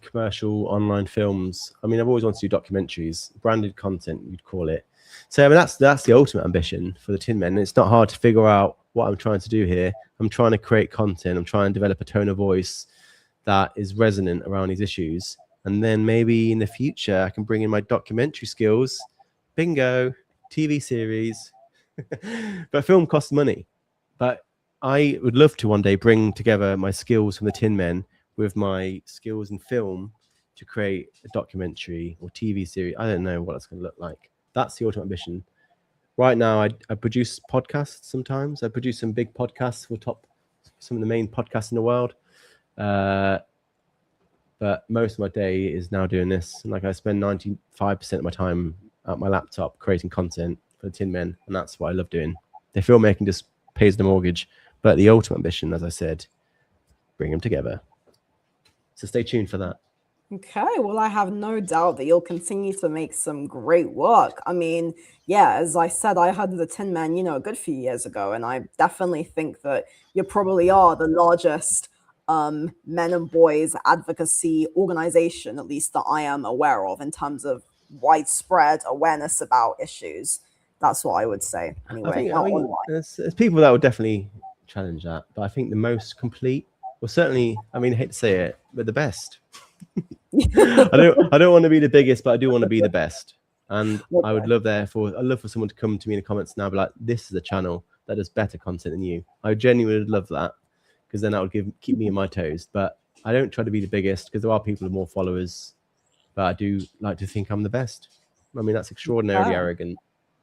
commercial online films. I mean, I've always wanted to do documentaries, branded content, you'd call it. So I mean, that's the ultimate ambition for the Tin Men. It's not hard to figure out what I'm trying to do here. I'm trying to create content. I'm trying to develop a tone of voice that is resonant around these issues. And then maybe in the future, I can bring in my documentary skills. Bingo, TV series. But film costs money. But I would love to one day bring together my skills from the Tin Men with my skills in film to create a documentary or TV series. I don't know what it's going to look like. That's the ultimate ambition. Right now, I produce podcasts sometimes. I produce some big podcasts for some of the main podcasts in the world. But most of my day is now doing this. And like I spend 95% of my time at my laptop creating content for the Tin Men. And that's what I love doing. The filmmaking just pays the mortgage. But the ultimate ambition, as I said, bring them together. So stay tuned for that.
Okay, well, I have no doubt that you'll continue to make some great work. I mean, yeah, as I said, I heard of the Tin Man, a good few years ago, and I definitely think that you probably are the largest men and boys advocacy organization, at least that I am aware of, in terms of widespread awareness about issues. That's what I would say. Anyway,
I think there's people that would definitely challenge that, but I think the most complete, well, certainly, I mean, I hate to say it, but the best. I don't want to be the biggest, but I do want to be the best. And I would love I'd love for someone to come to me in the comments now, be like, this is a channel that does better content than you. I genuinely would love that, because then that would keep me on my toes. But I don't try to be the biggest, because there are people with more followers, but I do like to think I'm the best. I mean, that's extraordinarily arrogant.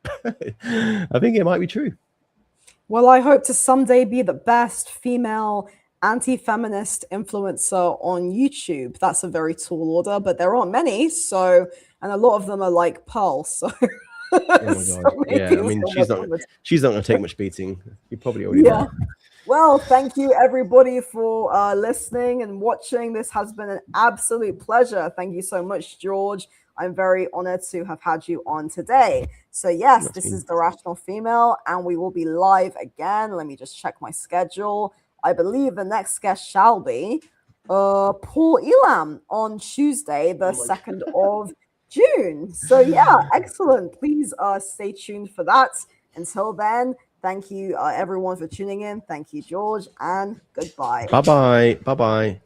I think it might be true.
Well, I hope to someday be the best female anti-feminist influencer on YouTube. That's a very tall order, but there aren't many. So, and a lot of them are like Pearl. So,
Oh my god! Yeah, I mean, she's not going to take much beating. You probably already know.
Well, thank you everybody for listening and watching. This has been an absolute pleasure. Thank you so much, George. I'm very honored to have had you on today. So yes, this is The Rational Female, and we will be live again. Let me just check my schedule. I believe the next guest shall be Paul Elam on Tuesday, the 2nd of June. So yeah, excellent. Please stay tuned for that. Until then, thank you everyone for tuning in. Thank you, George, and goodbye.
Bye-bye. Bye-bye.